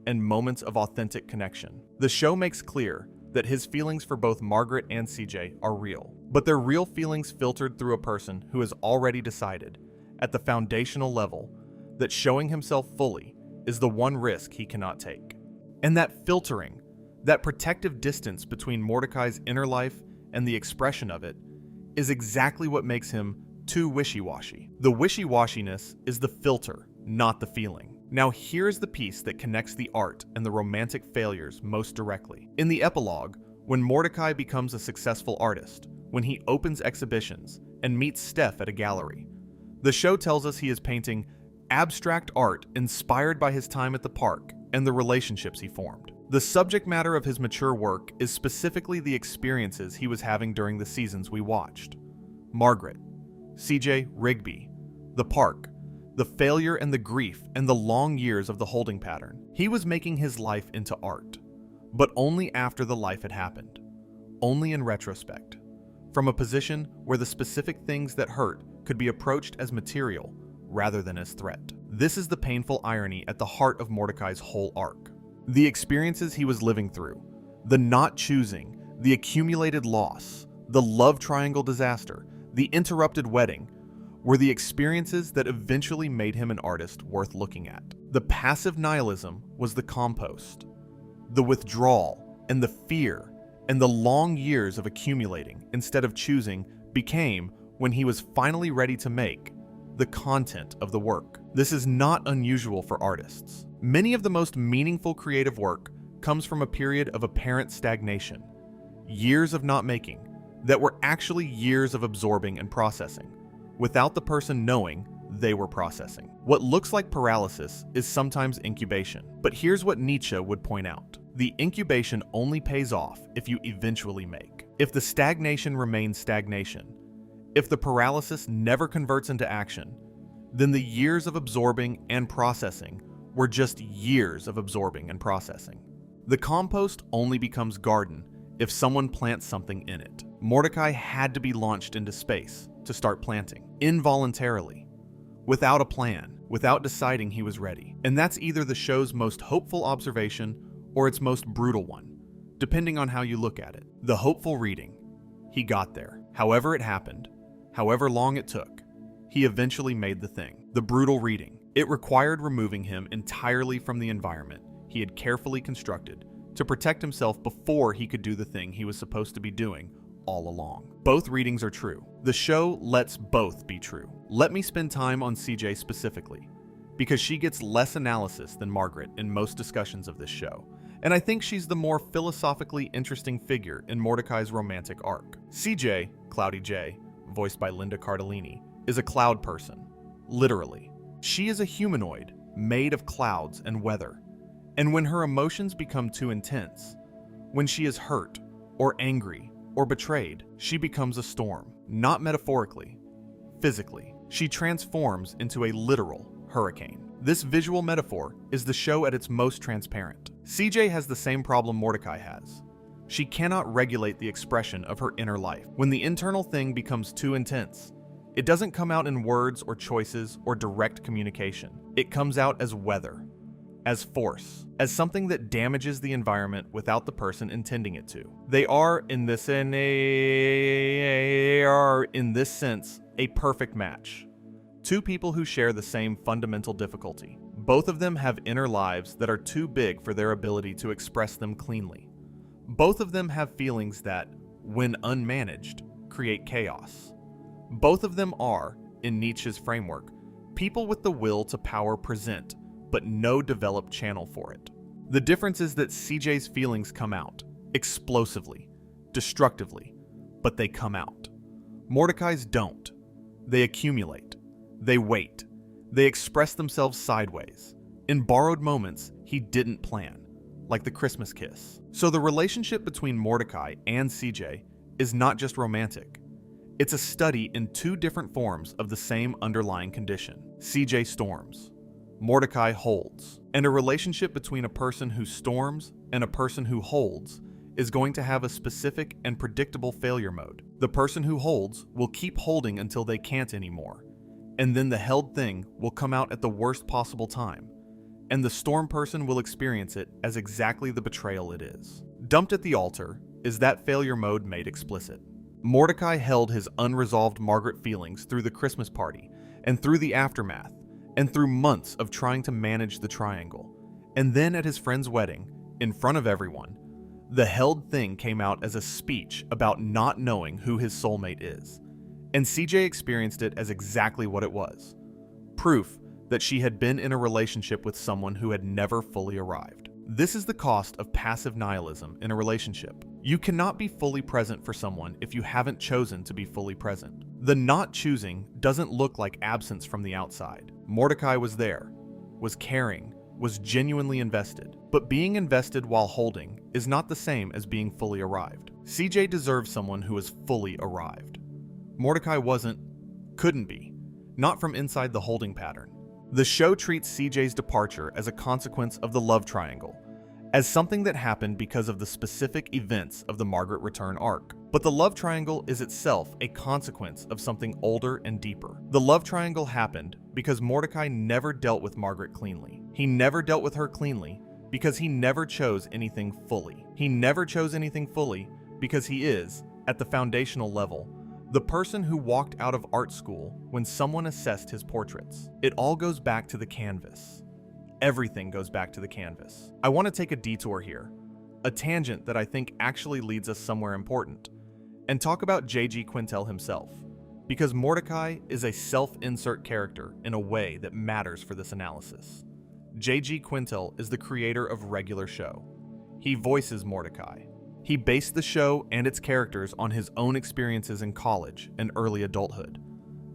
and moments of authentic connection. The show makes clear that his feelings for both Margaret and CJ are real, but they're real feelings filtered through a person who has already decided, at the foundational level, that showing himself fully is the one risk he cannot take. And that filtering, that protective distance between Mordecai's inner life and the expression of it, is exactly what makes him too wishy-washy. The wishy-washiness is the filter, not the feeling. Now here's the piece that connects the art and the romantic failures most directly. In the epilogue, when Mordecai becomes a successful artist, when he opens exhibitions and meets Steph at a gallery, the show tells us he is painting abstract art inspired by his time at the park and the relationships he formed. The subject matter of his mature work is specifically the experiences he was having during the seasons we watched. Margaret, CJ, Rigby, the park, the failure and the grief and the long years of the holding pattern. He was making his life into art, but only after the life had happened, only in retrospect, from a position where the specific things that hurt could be approached as material rather than as threat. This is the painful irony at the heart of Mordecai's whole arc. The experiences he was living through, the not choosing, the accumulated loss, the love triangle disaster, the interrupted wedding, were the experiences that eventually made him an artist worth looking at. The passive nihilism was the compost. The withdrawal and the fear and the long years of accumulating instead of choosing became, when he was finally ready to make, the content of the work. This is not unusual for artists. Many of the most meaningful creative work comes from a period of apparent stagnation, years of not making, that were actually years of absorbing and processing, without the person knowing they were processing. What looks like paralysis is sometimes incubation. But here's what Nietzsche would point out. The incubation only pays off if you eventually make. If the stagnation remains stagnation, if the paralysis never converts into action, then the years of absorbing and processing were just years of absorbing and processing. The compost only becomes garden if someone plants something in it. Mordecai had to be launched into space to start planting, involuntarily, without a plan, without deciding he was ready. And that's either the show's most hopeful observation or its most brutal one, depending on how you look at it. The hopeful reading: he got there. However it happened, however long it took, he eventually made the thing. The brutal reading: it required removing him entirely from the environment he had carefully constructed to protect himself before he could do the thing he was supposed to be doing all along. Both readings are true. The show lets both be true. Let me spend time on CJ specifically, because she gets less analysis than Margaret in most discussions of this show, and I think she's the more philosophically interesting figure in Mordecai's romantic arc. CJ, Cloudy J, voiced by Linda Cardellini, is a cloud person, literally. She is a humanoid made of clouds and weather, and when her emotions become too intense, when she is hurt or angry or betrayed, she becomes a storm. Not metaphorically, physically. She transforms into a literal hurricane. This visual metaphor is the show at its most transparent. CJ has the same problem Mordecai has. She cannot regulate the expression of her inner life. When the internal thing becomes too intense, it doesn't come out in words or choices or direct communication. It comes out as weather, as force, as something that damages the environment without the person intending it to. They are, in this sense, a perfect match. Two people who share the same fundamental difficulty. Both of them have inner lives that are too big for their ability to express them cleanly. Both of them have feelings that, when unmanaged, create chaos. Both of them are, in Nietzsche's framework, people with the will to power present, but no developed channel for it. The difference is that CJ's feelings come out, explosively, destructively, but they come out. Mordecai's don't. They accumulate. They wait. They express themselves sideways, in borrowed moments he didn't plan, like the Christmas kiss. So the relationship between Mordecai and CJ is not just romantic. It's a study in two different forms of the same underlying condition. CJ storms. Mordecai holds. And a relationship between a person who storms and a person who holds is going to have a specific and predictable failure mode. The person who holds will keep holding until they can't anymore, and then the held thing will come out at the worst possible time, and the storm person will experience it as exactly the betrayal it is. Dumped at the altar is that failure mode made explicit. Mordecai held his unresolved Margaret feelings through the Christmas party, and through the aftermath, and through months of trying to manage the triangle. And then at his friend's wedding, in front of everyone, the held thing came out as a speech about not knowing who his soulmate is. And CJ experienced it as exactly what it was. Proof that she had been in a relationship with someone who had never fully arrived. This is the cost of passive nihilism in a relationship. You cannot be fully present for someone if you haven't chosen to be fully present. The not choosing doesn't look like absence from the outside. Mordecai was there, was caring, was genuinely invested. But being invested while holding is not the same as being fully arrived. CJ deserves someone who is fully arrived. Mordecai wasn't, couldn't be, not from inside the holding pattern. The show treats CJ's departure as a consequence of the love triangle, as something that happened because of the specific events of the Margaret Return arc. But the love triangle is itself a consequence of something older and deeper. The love triangle happened because Mordecai never dealt with Margaret cleanly. He never dealt with her cleanly because he never chose anything fully. He never chose anything fully because he is, at the foundational level, the person who walked out of art school when someone assessed his portraits. It all goes back to the canvas. Everything goes back to the canvas. I want to take a detour here, a tangent that I think actually leads us somewhere important, and talk about J.G. Quintel himself, because Mordecai is a self-insert character in a way that matters for this analysis. J.G. Quintel is the creator of Regular Show. He voices Mordecai. He based the show and its characters on his own experiences in college and early adulthood,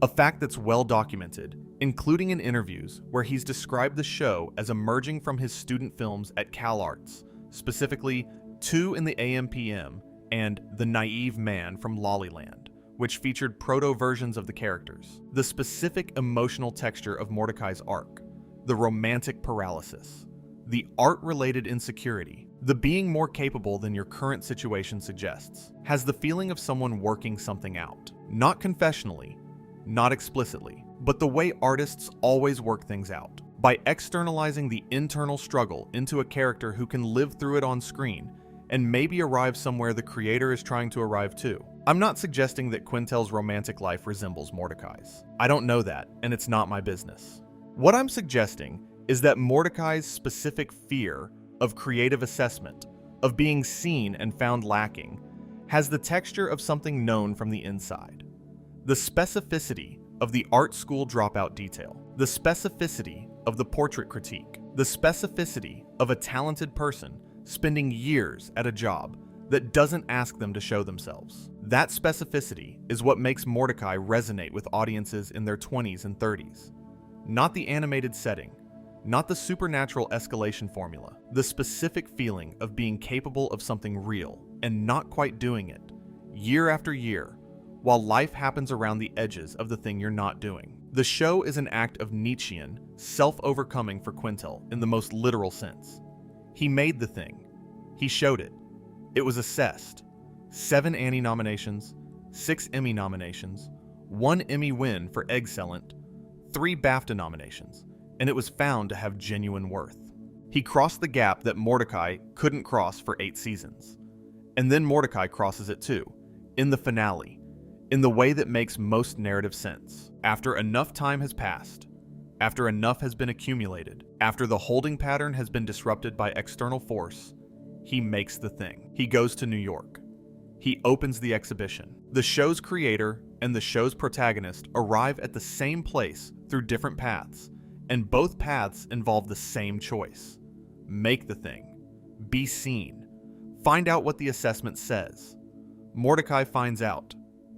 a fact that's well documented, including in interviews where he's described the show as emerging from his student films at CalArts, specifically 2 in the AM/PM and The Naive Man from Lollyland, which featured proto-versions of the characters. The specific emotional texture of Mordecai's arc, the romantic paralysis, the art-related insecurity, the being more capable than your current situation suggests, has the feeling of someone working something out. Not confessionally, not explicitly, but the way artists always work things out. By externalizing the internal struggle into a character who can live through it on screen and maybe arrive somewhere the creator is trying to arrive to. I'm not suggesting that Quintel's romantic life resembles Mordecai's. I don't know that, and it's not my business. What I'm suggesting is that Mordecai's specific fear of creative assessment, of being seen and found lacking, has the texture of something known from the inside. The specificity of the art school dropout detail, the specificity of the portrait critique, the specificity of a talented person spending years at a job that doesn't ask them to show themselves. That specificity is what makes Mordecai resonate with audiences in their 20s and 30s. Not the animated setting, not the supernatural escalation formula, the specific feeling of being capable of something real and not quite doing it, year after year, while life happens around the edges of the thing you're not doing. The show is an act of Nietzschean self-overcoming for Quintel in the most literal sense. He made the thing. He showed it. It was assessed 7 Annie nominations, 6 Emmy nominations, 1 Emmy win for Excellent, 3 BAFTA nominations, and it was found to have genuine worth. He crossed the gap that Mordecai couldn't cross for 8 seasons. And then Mordecai crosses it too, in the finale, in the way that makes most narrative sense. After enough time has passed, after enough has been accumulated, after the holding pattern has been disrupted by external force, he makes the thing. He goes to New York. He opens the exhibition. The show's creator and the show's protagonist arrive at the same place through different paths, and both paths involve the same choice. Make the thing. Be seen. Find out what the assessment says. Mordecai finds out.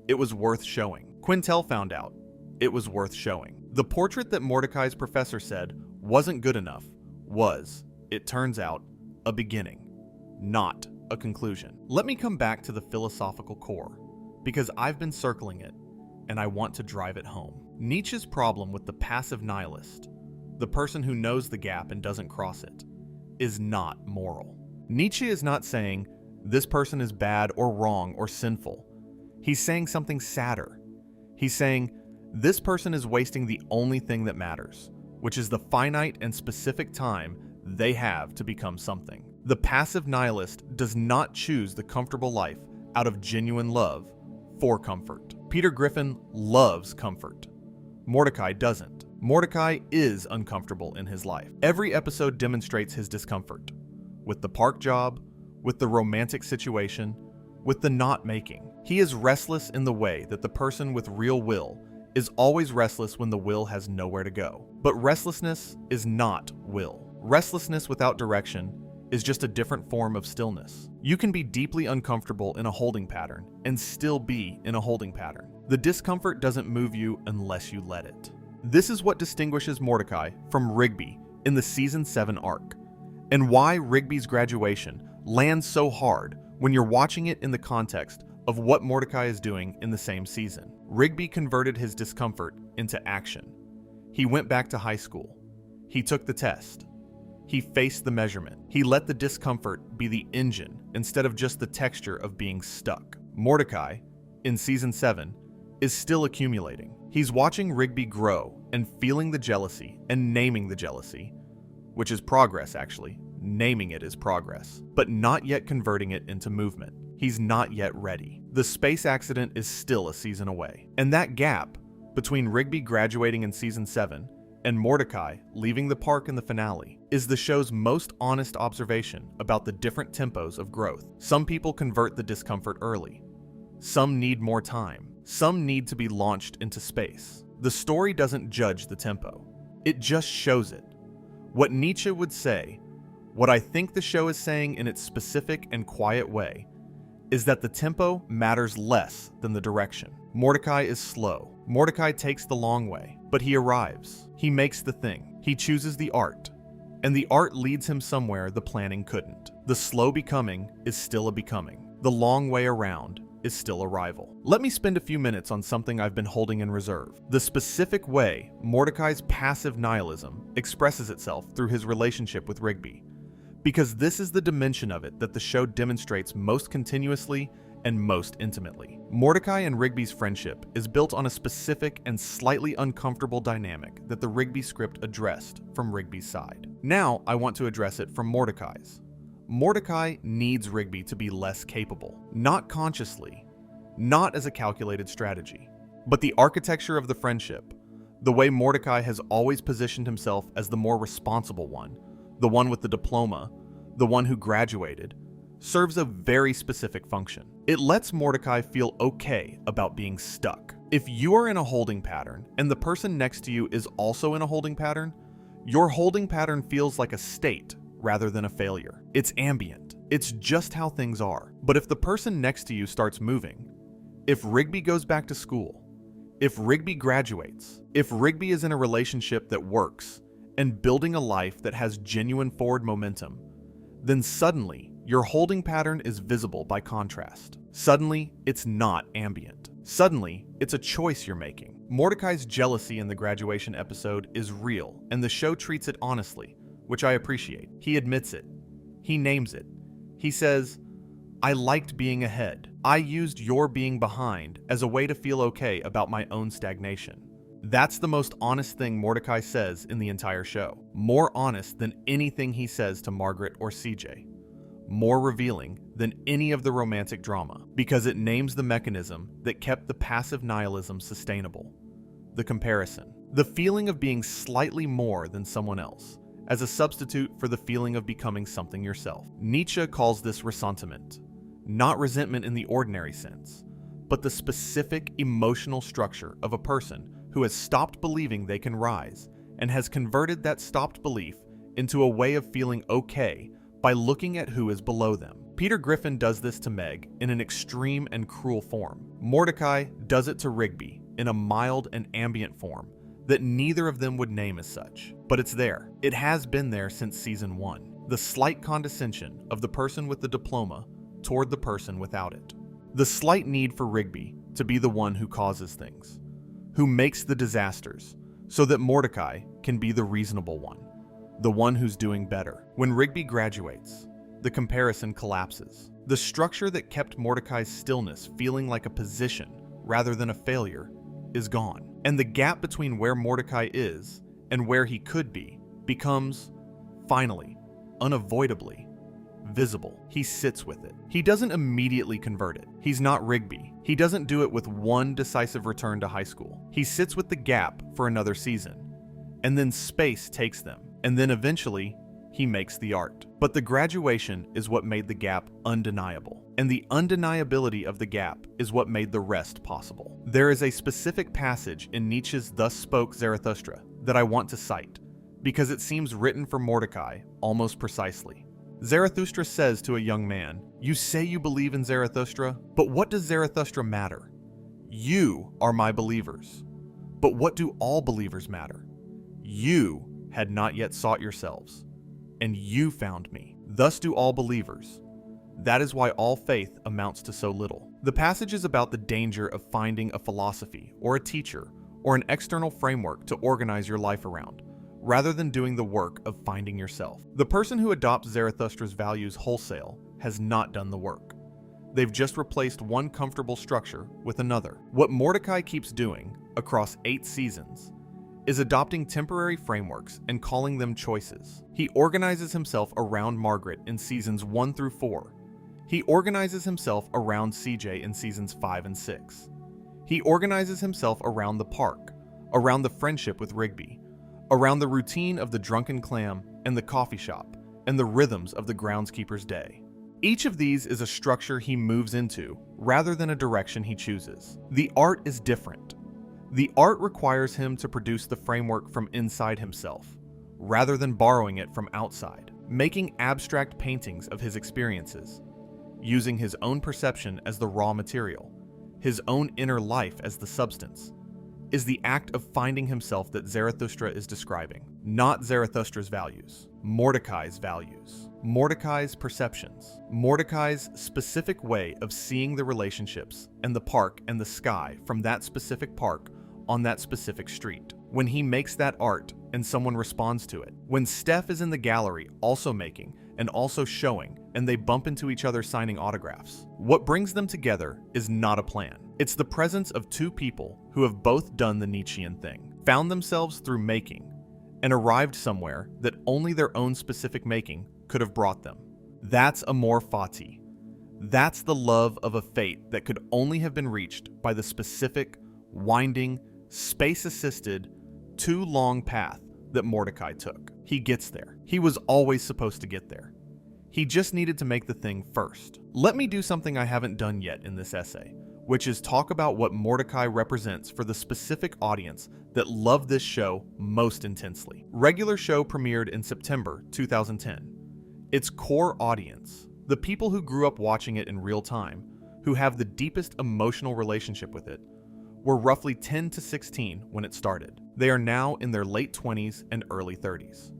It was worth showing. Quintel found out. It was worth showing. The portrait that Mordecai's professor said wasn't good enough was, it turns out, a beginning, not a conclusion. Let me come back to the philosophical core, because I've been circling it, and I want to drive it home. Nietzsche's problem with the passive nihilist, the person who knows the gap and doesn't cross it, is not moral. Nietzsche is not saying this person is bad or wrong or sinful. He's saying something sadder. He's saying this person is wasting the only thing that matters, which is the finite and specific time they have to become something. The passive nihilist does not choose the comfortable life out of genuine love for comfort. Peter Griffin loves comfort. Mordecai doesn't. Mordecai is uncomfortable in his life. Every episode demonstrates his discomfort. With the park job, with the romantic situation, with the not making. He is restless in the way that the person with real will is always restless when the will has nowhere to go. But restlessness is not will. Restlessness without direction is just a different form of stillness. You can be deeply uncomfortable in a holding pattern and still be in a holding pattern. The discomfort doesn't move you unless you let it. This is what distinguishes Mordecai from Rigby in the season 7 arc, and why Rigby's graduation lands so hard when you're watching it in the context of what Mordecai is doing in the same season. Rigby converted his discomfort into action. He went back to high school. He took the test. He faced the measurement. He let the discomfort be the engine instead of just the texture of being stuck. Mordecai, in season 7, is still accumulating. He's watching Rigby grow and feeling the jealousy and naming the jealousy, which is progress actually. Naming it is progress, but not yet converting it into movement. He's not yet ready. The space accident is still a season away. And that gap between Rigby graduating in season 7 and Mordecai leaving the park in the finale is the show's most honest observation about the different tempos of growth. Some people convert the discomfort early. Some need more time. Some need to be launched into space. The story doesn't judge the tempo. It just shows it. What Nietzsche would say, what I think the show is saying in its specific and quiet way, is that the tempo matters less than the direction. Mordecai is slow. Mordecai takes the long way, but he arrives. He makes the thing. He chooses the art. And the art leads him somewhere the planning couldn't. The slow becoming is still a becoming. The long way around is still arrival. Let me spend a few minutes on something I've been holding in reserve. The specific way Mordecai's passive nihilism expresses itself through his relationship with Rigby. Because this is the dimension of it that the show demonstrates most continuously and most intimately. Mordecai and Rigby's friendship is built on a specific and slightly uncomfortable dynamic that the Rigby script addressed from Rigby's side. Now I want to address it from Mordecai's. Mordecai needs Rigby to be less capable, not consciously, not as a calculated strategy, but the architecture of the friendship, the way Mordecai has always positioned himself as the more responsible one, the one with the diploma, the one who graduated, serves a very specific function. It lets Mordecai feel okay about being stuck. If you are in a holding pattern and the person next to you is also in a holding pattern, your holding pattern feels like a state rather than a failure. It's ambient. It's just how things are. But if the person next to you starts moving, if Rigby goes back to school, if Rigby graduates, if Rigby is in a relationship that works, and building a life that has genuine forward momentum, then suddenly your holding pattern is visible by contrast. Suddenly, it's not ambient. Suddenly, it's a choice you're making. Mordecai's jealousy in the graduation episode is real, and the show treats it honestly, which I appreciate. He admits it. He names it. He says, I liked being ahead. I used your being behind as a way to feel okay about my own stagnation. That's the most honest thing Mordecai says in the entire show. More honest than anything he says to Margaret or CJ. More revealing than any of the romantic drama, because it names the mechanism that kept the passive nihilism sustainable. The comparison. The feeling of being slightly more than someone else, as a substitute for the feeling of becoming something yourself. Nietzsche calls this ressentiment. Not resentment in the ordinary sense, but the specific emotional structure of a person who has stopped believing they can rise and has converted that stopped belief into a way of feeling okay by looking at who is below them. Peter Griffin does this to Meg in an extreme and cruel form. Mordecai does it to Rigby in a mild and ambient form that neither of them would name as such. But it's there. It has been there since season 1. The slight condescension of the person with the diploma toward the person without it. The slight need for Rigby to be the one who causes things, who makes the disasters, so that Mordecai can be the reasonable one, the one who's doing better. When Rigby graduates, the comparison collapses. The structure that kept Mordecai's stillness feeling like a position rather than a failure is gone. And the gap between where Mordecai is and where he could be becomes, finally, unavoidably, visible. He sits with it. He doesn't immediately convert it. He's not Rigby. He doesn't do it with one decisive return to high school. He sits with the gap for another season, and then space takes them, and then eventually he makes the art. But the graduation is what made the gap undeniable, and the undeniability of the gap is what made the rest possible. There is a specific passage in Nietzsche's Thus Spoke Zarathustra that I want to cite, because it seems written for Mordecai almost precisely. Zarathustra says to a young man, "You say you believe in Zarathustra, but what does Zarathustra matter? You are my believers. But what do all believers matter? You had not yet sought yourselves, and you found me. Thus do all believers. That is why all faith amounts to so little." The passage is about the danger of finding a philosophy, or a teacher, or an external framework to organize your life around, rather than doing the work of finding yourself. The person who adopts Zarathustra's values wholesale has not done the work. They've just replaced one comfortable structure with another. What Mordecai keeps doing, across 8 seasons, is adopting temporary frameworks and calling them choices. He organizes himself around Margaret in seasons 1 through 4. He organizes himself around CJ in seasons 5 and 6. He organizes himself around the park, around the friendship with Rigby, around the routine of the drunken clam and the coffee shop, and the rhythms of the groundskeeper's day. Each of these is a structure he moves into, rather than a direction he chooses. The art is different. The art requires him to produce the framework from inside himself, rather than borrowing it from outside, making abstract paintings of his experiences, using his own perception as the raw material, his own inner life as the substance, is the act of finding himself that Zarathustra is describing. Not Zarathustra's values, Mordecai's values, Mordecai's perceptions, Mordecai's specific way of seeing the relationships and the park and the sky from that specific park on that specific street. When he makes that art and someone responds to it. When Steph is in the gallery also making and also showing, and they bump into each other signing autographs. What brings them together is not a plan. It's the presence of 2 people who have both done the Nietzschean thing, found themselves through making, and arrived somewhere that only their own specific making could have brought them. That's amor fati. That's the love of a fate that could only have been reached by the specific, winding, space-assisted, too long path that Mordecai took. He gets there. He was always supposed to get there. He just needed to make the thing first. Let me do something I haven't done yet in this essay, which is talk about what Mordecai represents for the specific audience that loved this show most intensely. Regular show premiered in September 2010. Its core audience, the people who grew up watching it in real time, who have the deepest emotional relationship with it, were roughly 10 to 16 when it started. They are now in their late 20s and early 30s.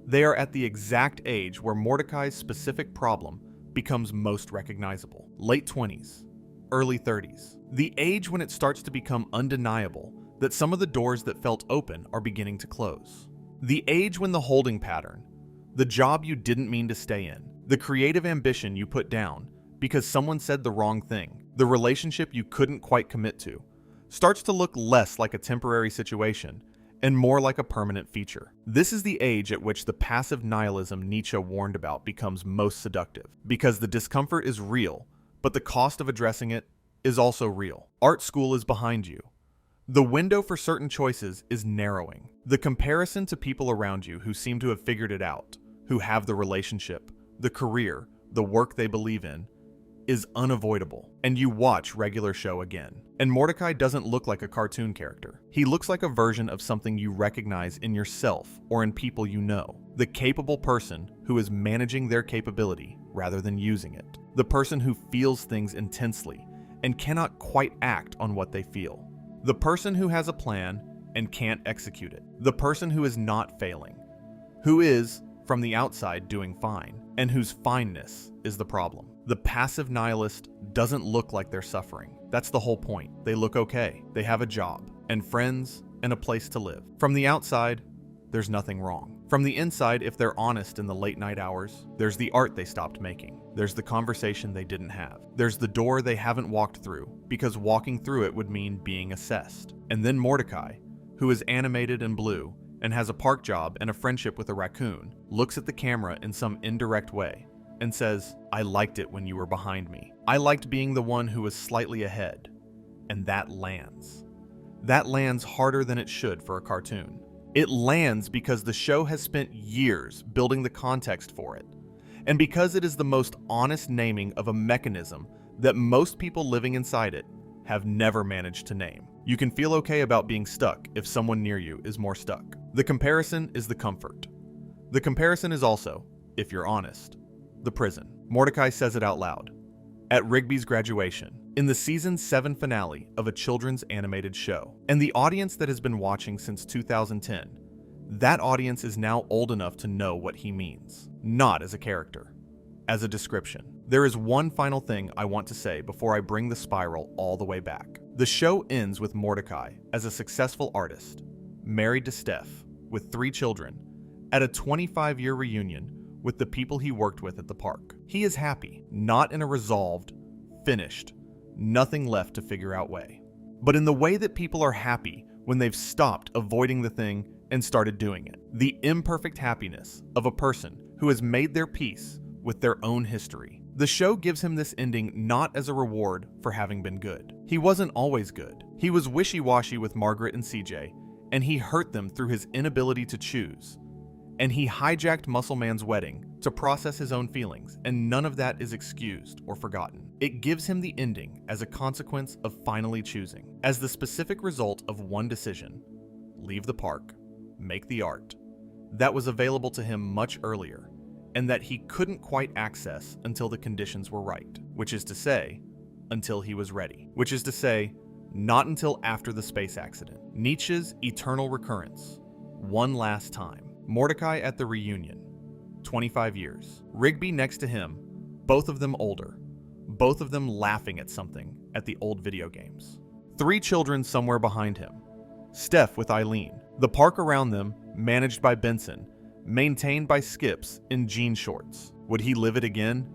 They are at the exact age where Mordecai's specific problem becomes most recognizable. Late 20s, early 30s. The age when it starts to become undeniable that some of the doors that felt open are beginning to close. The age when the holding pattern, the job you didn't mean to stay in, the creative ambition you put down, because someone said the wrong thing. The relationship you couldn't quite commit to starts to look less like a temporary situation and more like a permanent feature. This is the age at which the passive nihilism Nietzsche warned about becomes most seductive, because the discomfort is real, but the cost of addressing it is also real. Art school is behind you. The window for certain choices is narrowing. The comparison to people around you who seem to have figured it out, who have the relationship, the career, the work they believe in, is unavoidable, and you watch regular show again. And Mordecai doesn't look like a cartoon character. He looks like a version of something you recognize in yourself or in people you know. The capable person who is managing their capability rather than using it. The person who feels things intensely and cannot quite act on what they feel. The person who has a plan and can't execute it. The person who is not failing, who is, from the outside, doing fine, and whose fineness is the problem. The passive nihilist doesn't look like they're suffering. That's the whole point. They look okay. They have a job, and friends, and a place to live. From the outside, there's nothing wrong. From the inside, if they're honest in the late night hours, there's the art they stopped making. There's the conversation they didn't have. There's the door they haven't walked through, because walking through it would mean being assessed. And then Mordecai, who is animated and blue, and has a park job and a friendship with a raccoon, looks at the camera in some indirect way and says, "I liked it when you were behind me. I liked being the one who was slightly ahead." And that lands. That lands harder than it should for a cartoon. It lands because the show has spent years building the context for it, and because it is the most honest naming of a mechanism that most people living inside it have never managed to name. You can feel okay about being stuck if someone near you is more stuck. The comparison is the comfort. The comparison is also, if you're honest, the prison. Mordecai says it out loud. At Rigby's graduation, in the season 7 finale of a children's animated show. And the audience that has been watching since 2010, that audience is now old enough to know what he means. Not as a character, as a description. There is one final thing I want to say before I bring the spiral all the way back. The show ends with Mordecai as a successful artist, married to Steph, with 3 children, at a 25-year reunion with the people he worked with at the park. He is happy, not in a resolved, finished, nothing left to figure out way, but in the way that people are happy when they've stopped avoiding the thing and started doing it. The imperfect happiness of a person who has made their peace with their own history. The show gives him this ending not as a reward for having been good. He wasn't always good. He was wishy-washy with Margaret and CJ, and he hurt them through his inability to choose. And he hijacked Muscle Man's wedding to process his own feelings, and none of that is excused or forgotten. It gives him the ending as a consequence of finally choosing, as the specific result of one decision: leave the park, make the art, that was available to him much earlier, and that he couldn't quite access until the conditions were right, which is to say, until he was ready, which is to say, not until after the space accident. Nietzsche's eternal recurrence. One last time. Mordecai at the reunion. 25 years. Rigby next to him, both of them older, both of them laughing at something at the old video games. 3 children somewhere behind him. Steph with Eileen. The park around them, managed by Benson, maintained by Skips in jean shorts. Would he live it again?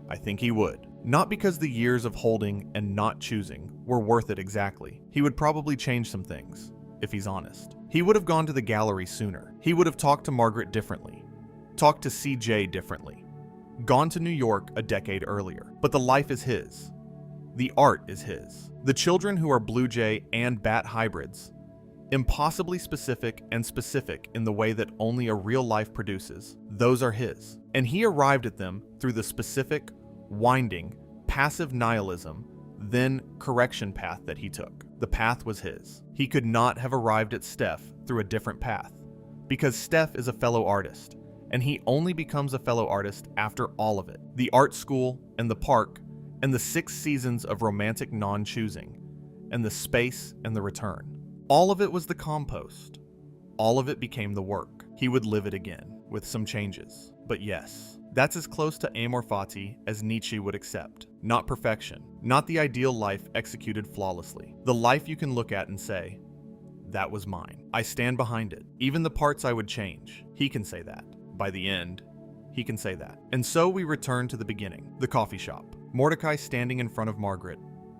I think he would. Not because the years of holding and not choosing were worth it exactly. He would probably change some things, if he's honest. He would have gone to the gallery sooner. He would have talked to Margaret differently, talked to CJ differently, gone to New York a decade earlier. But the life is his. The art is his. The children who are Blue Jay and Bat hybrids, impossibly specific and specific in the way that only a real life produces, those are his. And he arrived at them through the specific, winding, passive nihilism, then correction path that he took. The path was his. He could not have arrived at Steph through a different path, because Steph is a fellow artist, and he only becomes a fellow artist after all of it. The art school, and the park, and the 6 seasons of romantic non-choosing, and the space and the return. All of it was the compost. All of it became the work. He would live it again, with some changes. But yes, that's as close to amor fati as Nietzsche would accept. Not perfection, not the ideal life executed flawlessly. The life you can look at and say, that was mine. I stand behind it. Even the parts I would change. He can say that. By the end, he can say that. And so we return to the beginning, the coffee shop. Mordecai standing in front of Margaret,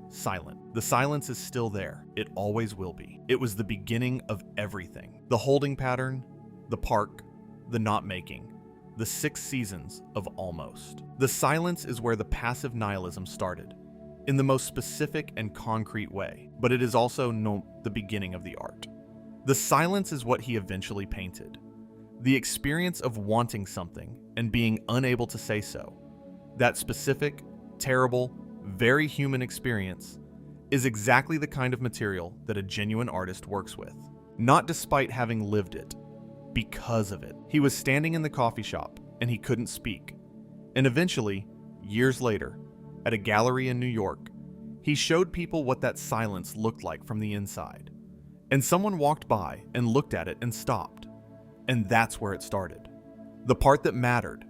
silent. The silence is still there. It always will be. It was the beginning of everything. The holding pattern, the park, the not making, the 6 seasons of almost. The silence is where the passive nihilism started, in the most specific and concrete way, but it is also the beginning of the art. The silence is what he eventually painted. The experience of wanting something and being unable to say so. That specific, terrible, very human experience is exactly the kind of material that a genuine artist works with. Not despite having lived it, because of it. He was standing in the coffee shop and he couldn't speak. And eventually, years later, at a gallery in New York, he showed people what that silence looked like from the inside. And someone walked by and looked at it and stopped. And that's where it started. The part that mattered.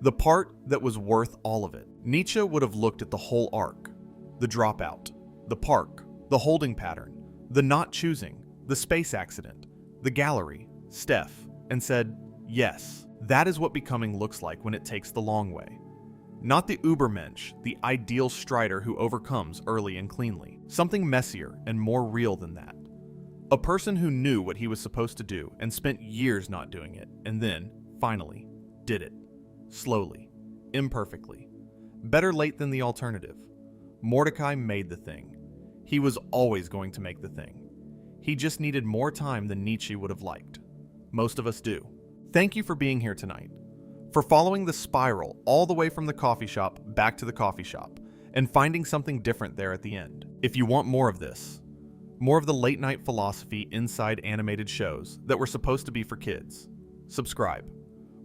The part that was worth all of it. Nietzsche would have looked at the whole arc. The dropout. The park. The holding pattern. The not choosing. The space accident. The gallery. Steph. And said, yes, that is what becoming looks like when it takes the long way. Not the Ubermensch, the ideal strider who overcomes early and cleanly. Something messier and more real than that. A person who knew what he was supposed to do and spent years not doing it, and then, finally, did it. Slowly. Imperfectly. Better late than the alternative. Mordecai made the thing. He was always going to make the thing. He just needed more time than Nietzsche would have liked. Most of us do. Thank you for being here tonight. For following the spiral all the way from the coffee shop back to the coffee shop, and finding something different there at the end. If you want more of this, more of the late night philosophy inside animated shows that were supposed to be for kids, subscribe.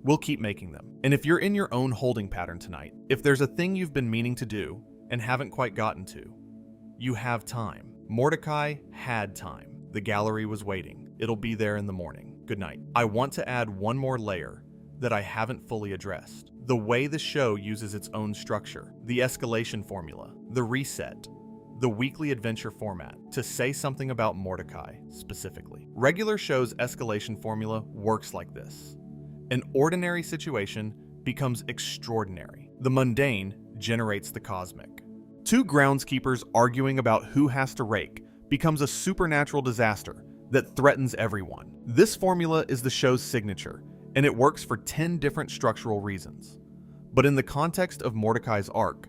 We'll keep making them. And if you're in your own holding pattern tonight, if there's a thing you've been meaning to do and haven't quite gotten to, you have time. Mordecai had time. The gallery was waiting. It'll be there in the morning. Good night. I want to add one more layer that I haven't fully addressed. The way the show uses its own structure, the escalation formula, the reset, the weekly adventure format, to say something about Mordecai specifically. Regular shows' escalation formula works like this. An ordinary situation becomes extraordinary. The mundane generates the cosmic. 2 groundskeepers arguing about who has to rake becomes a supernatural disaster that threatens everyone. This formula is the show's signature, and it works for 10 different structural reasons. But in the context of Mordecai's arc,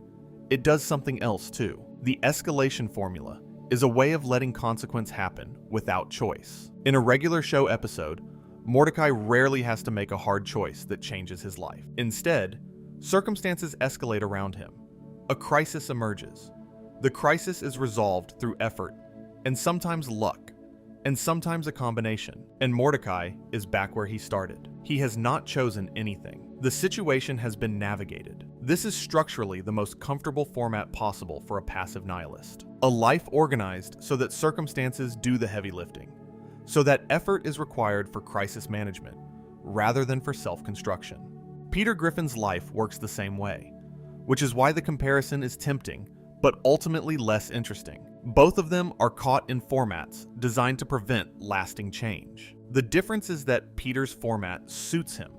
it does something else too. The escalation formula is a way of letting consequence happen without choice. In a regular show episode, Mordecai rarely has to make a hard choice that changes his life. Instead, circumstances escalate around him. A crisis emerges. The crisis is resolved through effort, and sometimes luck, and sometimes a combination. And Mordecai is back where he started. He has not chosen anything. The situation has been navigated. This is structurally the most comfortable format possible for a passive nihilist. A life organized so that circumstances do the heavy lifting, so that effort is required for crisis management, rather than for self-construction. Peter Griffin's life works the same way, which is why the comparison is tempting, but ultimately less interesting. Both of them are caught in formats designed to prevent lasting change. The difference is that Peter's format suits him.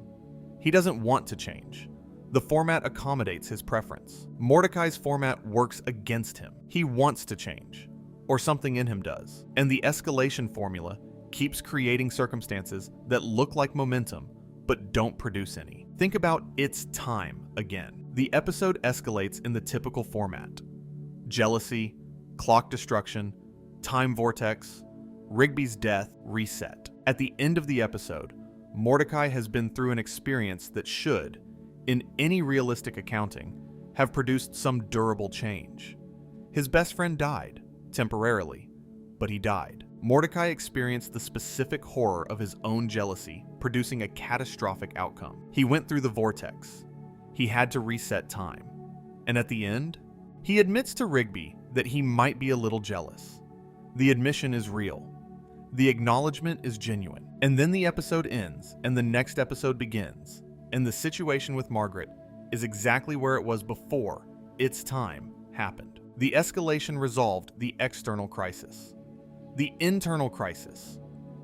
He doesn't want to change. The format accommodates his preference. Mordecai's format works against him. He wants to change, or something in him does. And the escalation formula keeps creating circumstances that look like momentum, but don't produce any. Think about It's Time again. The episode escalates in the typical format. Jealousy, clock destruction, time vortex, Rigby's death, reset. At the end of the episode, Mordecai has been through an experience that should, in any realistic accounting, have produced some durable change. His best friend died, temporarily, but he died. Mordecai experienced the specific horror of his own jealousy, producing a catastrophic outcome. He went through the vortex. He had to reset time. And at the end, he admits to Rigby that he might be a little jealous. The admission is real. The acknowledgement is genuine. And then the episode ends, and the next episode begins. And the situation with Margaret is exactly where it was before It's Time happened. The escalation resolved the external crisis. The internal crisis,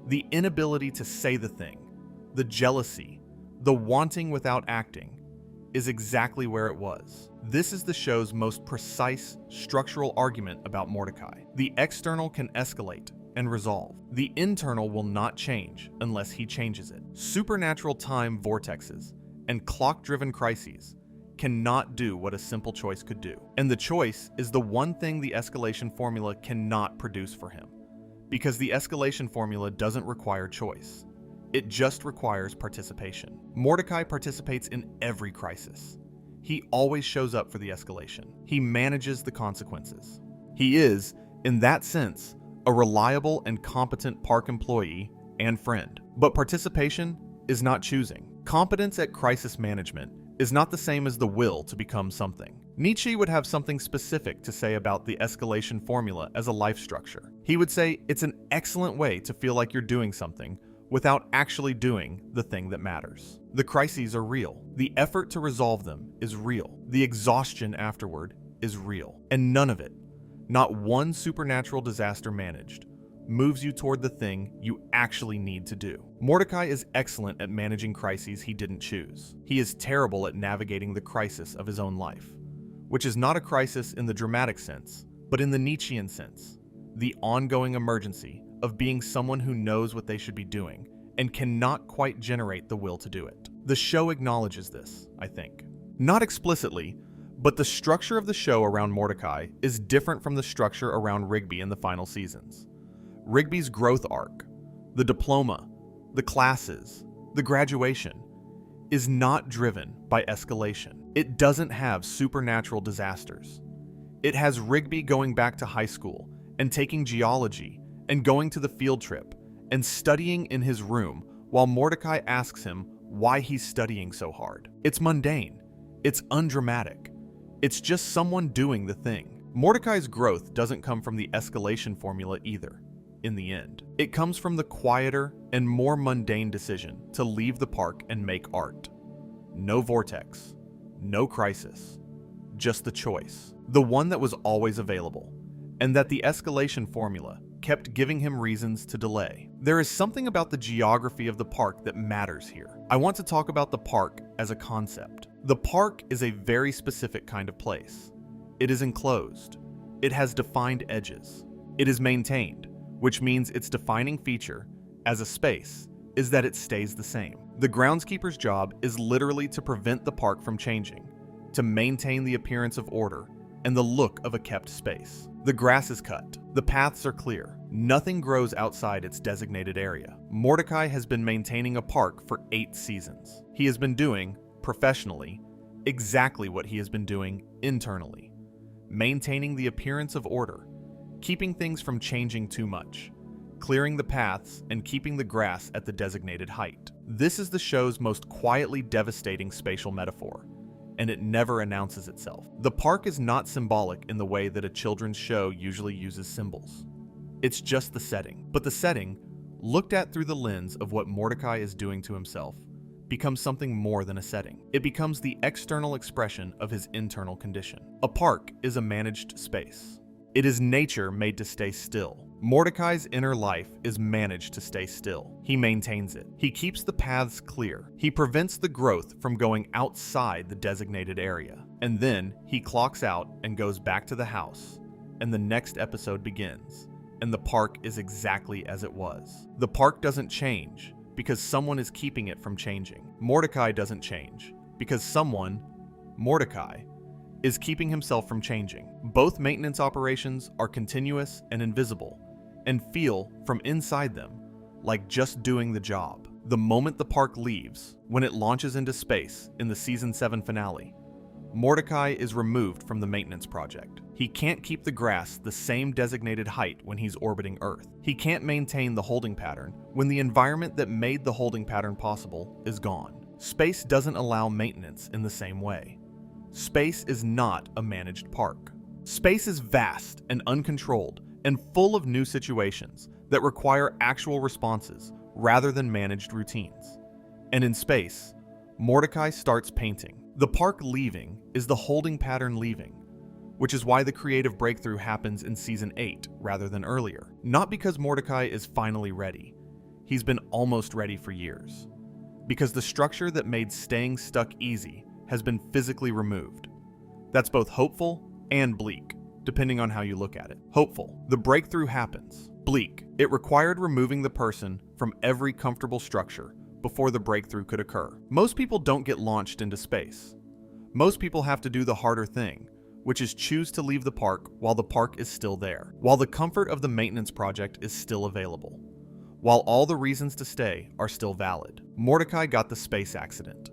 the inability to say the thing, the jealousy, the wanting without acting, is exactly where it was. This is the show's most precise structural argument about Mordecai. The external can escalate and resolve. The internal will not change unless he changes it. Supernatural time vortexes and clock-driven crises cannot do what a simple choice could do. And the choice is the one thing the escalation formula cannot produce for him, because the escalation formula doesn't require choice. It just requires participation. Mordecai participates in every crisis. He always shows up for the escalation. He manages the consequences. He is, in that sense, a reliable and competent park employee and friend. But participation is not choosing. Competence at crisis management is not the same as the will to become something. Nietzsche would have something specific to say about the escalation formula as a life structure. He would say it's an excellent way to feel like you're doing something without actually doing the thing that matters. The crises are real. The effort to resolve them is real. The exhaustion afterward is real. And none of it, not one supernatural disaster managed, moves you toward the thing you actually need to do. Mordecai is excellent at managing crises he didn't choose. He is terrible at navigating the crisis of his own life, which is not a crisis in the dramatic sense, but in the Nietzschean sense, the ongoing emergency of being someone who knows what they should be doing and cannot quite generate the will to do it. The show acknowledges this, I think. Not explicitly, but the structure of the show around Mordecai is different from the structure around Rigby in the final seasons. Rigby's growth arc, the diploma, the classes, the graduation, is not driven by escalation. It doesn't have supernatural disasters. It has Rigby going back to high school and taking geology and going to the field trip and studying in his room while Mordecai asks him why he's studying so hard. It's mundane. It's undramatic. It's just someone doing the thing. Mordecai's growth doesn't come from the escalation formula either. In the end, it comes from the quieter and more mundane decision to leave the park and make art. No vortex, no crisis, just the choice, the one that was always available, and that the escalation formula kept giving him reasons to delay. There is something about the geography of the park that matters here. I want to talk about the park as a concept. The park is a very specific kind of place. It is enclosed. It has defined edges. It is maintained, which means its defining feature, as a space, is that it stays the same. The groundskeeper's job is literally to prevent the park from changing, to maintain the appearance of order and the look of a kept space. The grass is cut. The paths are clear. Nothing grows outside its designated area. Mordecai has been maintaining a park for 8 seasons. He has been doing, professionally, exactly what he has been doing internally, maintaining the appearance of order, keeping things from changing too much, clearing the paths and keeping the grass at the designated height. This is the show's most quietly devastating spatial metaphor, and it never announces itself. The park is not symbolic in the way that a children's show usually uses symbols. It's just the setting. But the setting, looked at through the lens of what Mordecai is doing to himself, becomes something more than a setting. It becomes the external expression of his internal condition. A park is a managed space. It is nature made to stay still. Mordecai's inner life is managed to stay still. He maintains it. He keeps the paths clear. He prevents the growth from going outside the designated area. And then he clocks out and goes back to the house. And the next episode begins. And the park is exactly as it was. The park doesn't change because someone is keeping it from changing. Mordecai doesn't change because someone, Mordecai, is keeping himself from changing. Both maintenance operations are continuous and invisible, and feel, from inside them, like just doing the job. The moment the park leaves, when it launches into space in the Season 7 finale, Mordecai is removed from the maintenance project. He can't keep the grass the same designated height when he's orbiting Earth. He can't maintain the holding pattern when the environment that made the holding pattern possible is gone. Space doesn't allow maintenance in the same way. Space is not a managed park. Space is vast and uncontrolled and full of new situations that require actual responses rather than managed routines. And in space, Mordecai starts painting. The park leaving is the holding pattern leaving, which is why the creative breakthrough happens in Season 8 rather than earlier. Not because Mordecai is finally ready. He's been almost ready for years. Because the structure that made staying stuck easy has been physically removed. That's both hopeful and bleak, depending on how you look at it. Hopeful, the breakthrough happens. Bleak, it required removing the person from every comfortable structure before the breakthrough could occur. Most people don't get launched into space. Most people have to do the harder thing, which is choose to leave the park while the park is still there, while the comfort of the maintenance project is still available, while all the reasons to stay are still valid. Mordecai got the space accident.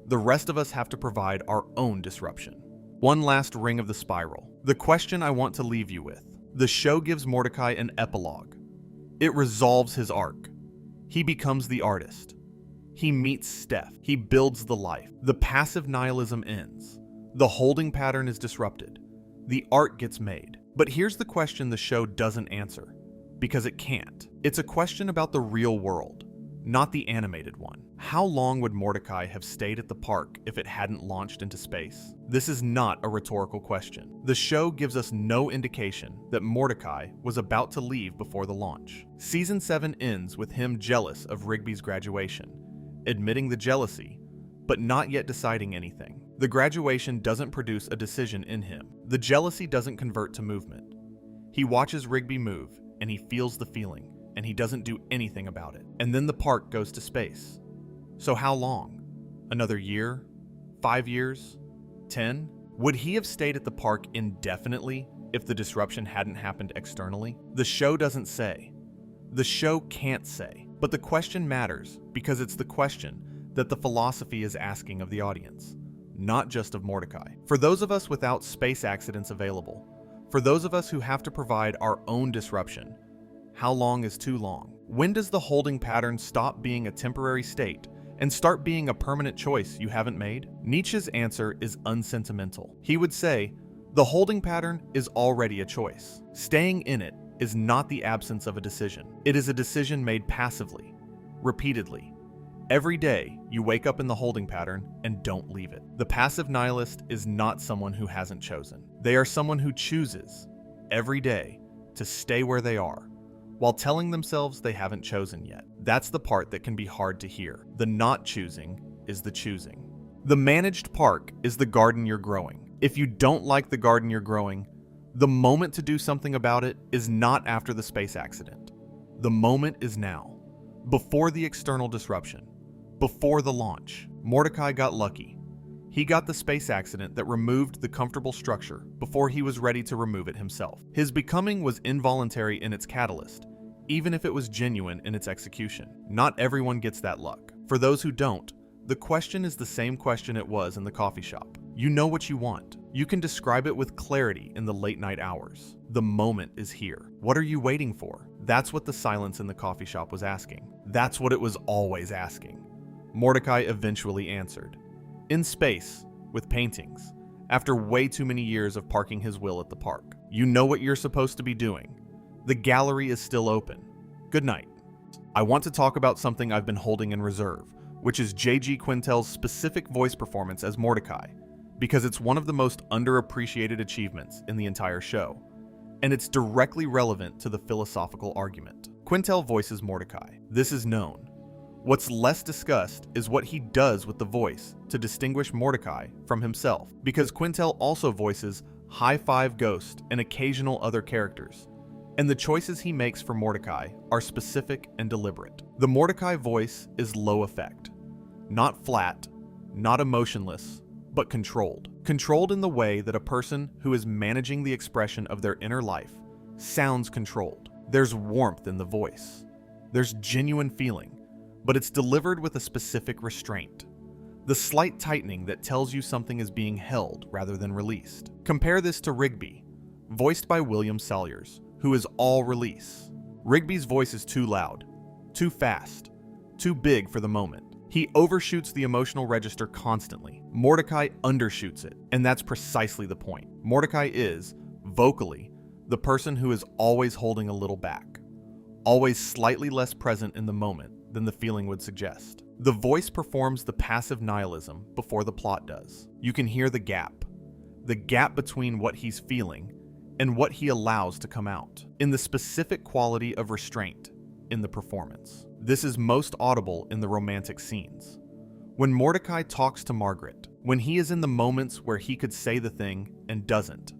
The rest of us have to provide our own disruption. One last ring of the spiral. The question I want to leave you with. The show gives Mordecai an epilogue. It resolves his arc. He becomes the artist. He meets Steph. He builds the life. The passive nihilism ends. The holding pattern is disrupted. The art gets made. But here's the question the show doesn't answer, because it can't. It's a question about the real world, not the animated one. How long would Mordecai have stayed at the park if it hadn't launched into space? This is not a rhetorical question. The show gives us no indication that Mordecai was about to leave before the launch. Season 7 ends with him jealous of Rigby's graduation, admitting the jealousy, but not yet deciding anything. The graduation doesn't produce a decision in him. The jealousy doesn't convert to movement. He watches Rigby move, and he feels the feeling, and he doesn't do anything about it. And then the park goes to space. So how long? Another year? 5 years? 10? Would he have stayed at the park indefinitely if the disruption hadn't happened externally? The show doesn't say. The show can't say. But the question matters because it's the question that the philosophy is asking of the audience, not just of Mordecai. For those of us without space accidents available, for those of us who have to provide our own disruption, how long is too long? When does the holding pattern stop being a temporary state and start being a permanent choice you haven't made? Nietzsche's answer is unsentimental. He would say, the holding pattern is already a choice. Staying in it is not the absence of a decision. It is a decision made passively, repeatedly. Every day, you wake up in the holding pattern and don't leave it. The passive nihilist is not someone who hasn't chosen. They are someone who chooses, every day, to stay where they are, while telling themselves they haven't chosen yet. That's the part that can be hard to hear. The not choosing is the choosing. The managed park is the garden you're growing. If you don't like the garden you're growing, the moment to do something about it is not after the space accident. The moment is now, before the external disruption, before the launch. Mordecai got lucky. He got the space accident that removed the comfortable structure before he was ready to remove it himself. His becoming was involuntary in its catalyst, even if it was genuine in its execution. Not everyone gets that luck. For those who don't, the question is the same question it was in the coffee shop. You know what you want. You can describe it with clarity in the late night hours. The moment is here. What are you waiting for? That's what the silence in the coffee shop was asking. That's what it was always asking. Mordecai eventually answered. In space, with paintings, after way too many years of parking his will at the park. You know what you're supposed to be doing. The gallery is still open. Good night. I want to talk about something I've been holding in reserve, which is J.G. Quintel's specific voice performance as Mordecai, because it's one of the most underappreciated achievements in the entire show, and it's directly relevant to the philosophical argument. Quintel voices Mordecai. This is known. What's less discussed is what he does with the voice to distinguish Mordecai from himself, because Quintel also voices High Five Ghost and occasional other characters, and the choices he makes for Mordecai are specific and deliberate. The Mordecai voice is low effect, not flat, not emotionless, but controlled. Controlled in the way that a person who is managing the expression of their inner life sounds controlled. There's warmth in the voice. There's genuine feeling, but it's delivered with a specific restraint. The slight tightening that tells you something is being held rather than released. Compare this to Rigby, voiced by William Salyers, who is all release. Rigby's voice is too loud, too fast, too big for the moment. He overshoots the emotional register constantly. Mordecai undershoots it, and that's precisely the point. Mordecai is, vocally, the person who is always holding a little back, always slightly less present in the moment than the feeling would suggest. The voice performs the passive nihilism before the plot does. You can hear the gap between what he's feeling and what he allows to come out, in the specific quality of restraint in the performance. This is most audible in the romantic scenes. When Mordecai talks to Margaret, when he is in the moments where he could say the thing and doesn't.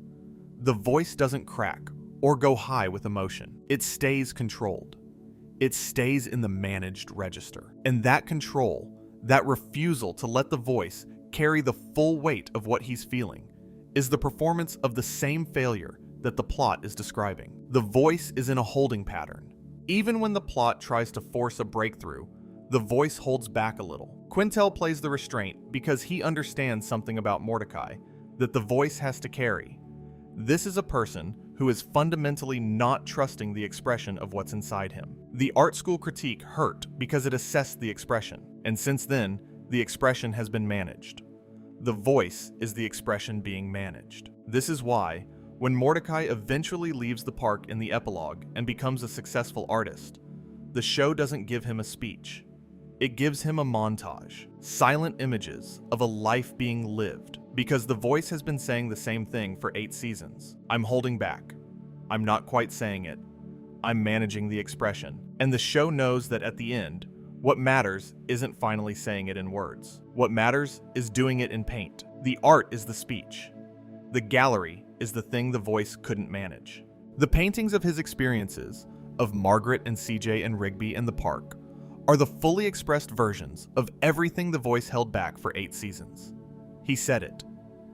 The voice doesn't crack or go high with emotion. It stays controlled. It stays in the managed register. And that control, that refusal to let the voice carry the full weight of what he's feeling, is the performance of the same failure that the plot is describing. The voice is in a holding pattern. Even when the plot tries to force a breakthrough, the voice holds back a little. Quintel plays the restraint because he understands something about Mordecai that the voice has to carry. This is a person who is fundamentally not trusting the expression of what's inside him. The art school critique hurt because it assessed the expression, and since then, the expression has been managed. The voice is the expression being managed. This is why, when Mordecai eventually leaves the park in the epilogue and becomes a successful artist, the show doesn't give him a speech. It gives him a montage, silent images of a life being lived, because the voice has been saying the same thing for 8 seasons. I'm holding back. I'm not quite saying it. I'm managing the expression. And the show knows that at the end, what matters isn't finally saying it in words. What matters is doing it in paint. The art is the speech. The gallery is the thing the voice couldn't manage. The paintings of his experiences, of Margaret and CJ and Rigby and the park, are the fully expressed versions of everything the voice held back for 8 seasons. He said it,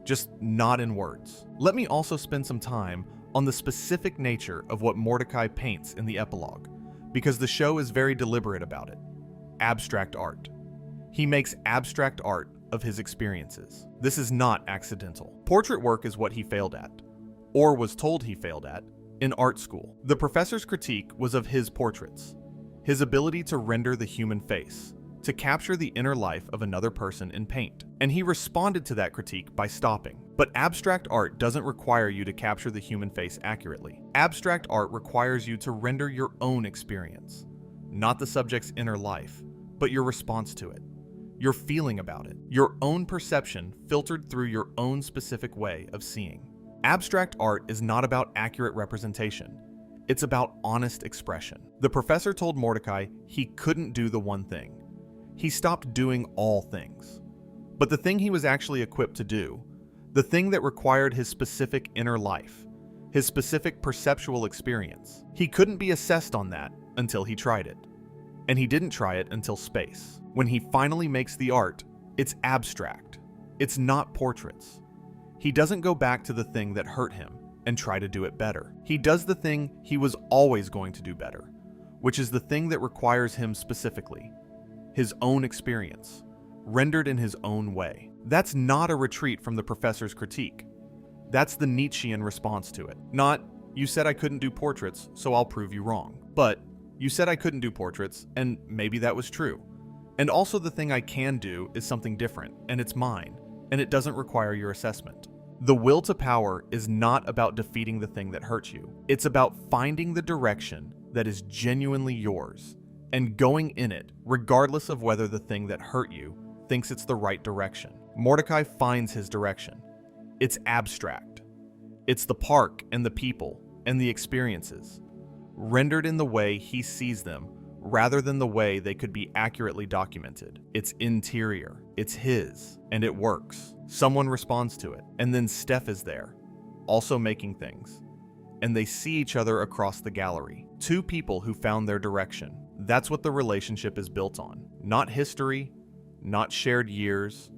just not in words. Let me also spend some time on the specific nature of what Mordecai paints in the epilogue, because the show is very deliberate about it. Abstract art. He makes abstract art of his experiences. This is not accidental. Portrait work is what he failed at, or was told he failed at, in art school. The professor's critique was of his portraits, his ability to render the human face, to capture the inner life of another person in paint. And he responded to that critique by stopping. But abstract art doesn't require you to capture the human face accurately. Abstract art requires you to render your own experience, not the subject's inner life, but your response to it, your feeling about it, your own perception filtered through your own specific way of seeing. Abstract art is not about accurate representation. It's about honest expression. The professor told Mordecai he couldn't do the one thing. He stopped doing all things. But the thing he was actually equipped to do, the thing that required his specific inner life, his specific perceptual experience, he couldn't be assessed on that until he tried it. And he didn't try it until space. When he finally makes the art, it's abstract. It's not portraits. He doesn't go back to the thing that hurt him and try to do it better. He does the thing he was always going to do better, which is the thing that requires him specifically, his own experience, rendered in his own way. That's not a retreat from the professor's critique. That's the Nietzschean response to it. Not, you said I couldn't do portraits, so I'll prove you wrong. But, you said I couldn't do portraits, and maybe that was true. And also the thing I can do is something different, and it's mine, and it doesn't require your assessment. The will to power is not about defeating the thing that hurts you. It's about finding the direction that is genuinely yours and going in it regardless of whether the thing that hurt you thinks it's the right direction. Mordecai finds his direction. It's abstract. It's the park and the people and the experiences, rendered in the way he sees them rather than the way they could be accurately documented. It's interior. It's his, and it works. Someone responds to it, and then Steph is there, also making things. And they see each other across the gallery. 2 people who found their direction. That's what the relationship is built on. Not history, not shared years,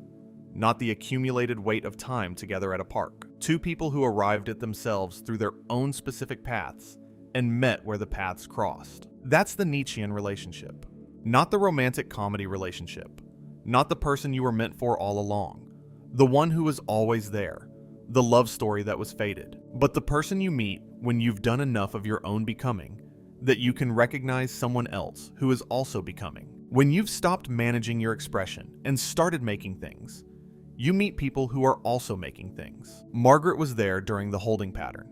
not the accumulated weight of time together at a park. 2 people who arrived at themselves through their own specific paths and met where the paths crossed. That's the Nietzschean relationship. Not the romantic comedy relationship. Not the person you were meant for all along. The one who was always there. The love story that was fated. But the person you meet when you've done enough of your own becoming that you can recognize someone else who is also becoming. When you've stopped managing your expression and started making things, you meet people who are also making things. Margaret was there during the holding pattern.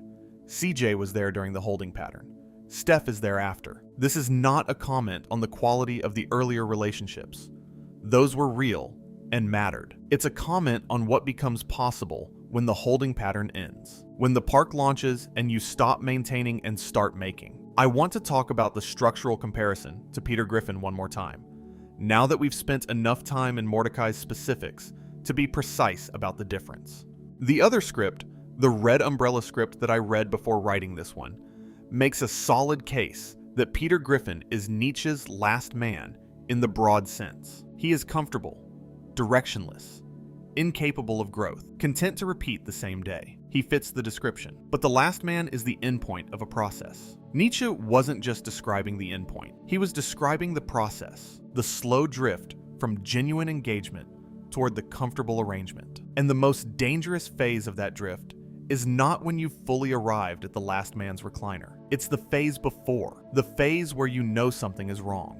CJ was there during the holding pattern. Steph is there after. This is not a comment on the quality of the earlier relationships. Those were real and mattered. It's a comment on what becomes possible when the holding pattern ends. When the park launches and you stop maintaining and start making. I want to talk about the structural comparison to Peter Griffin one more time. Now that we've spent enough time in Mordecai's specifics to be precise about the difference. The other script, the red umbrella script that I read before writing this one, makes a solid case that Peter Griffin is Nietzsche's last man in the broad sense. He is comfortable, directionless, incapable of growth, content to repeat the same day. He fits the description. But the last man is the endpoint of a process. Nietzsche wasn't just describing the endpoint. He was describing the process, the slow drift from genuine engagement toward the comfortable arrangement. And the most dangerous phase of that drift is not when you've fully arrived at the last man's recliner. It's the phase before, the phase where you know something is wrong,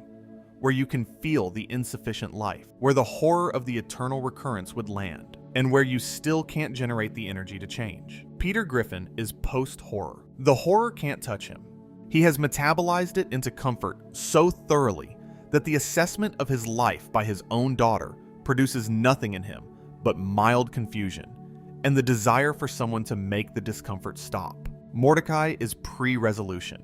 where you can feel the insufficient life, where the horror of the eternal recurrence would land, and where you still can't generate the energy to change. Peter Griffin is post-horror. The horror can't touch him. He has metabolized it into comfort so thoroughly that the assessment of his life by his own daughter produces nothing in him but mild confusion and the desire for someone to make the discomfort stop. Mordecai is pre-resolution.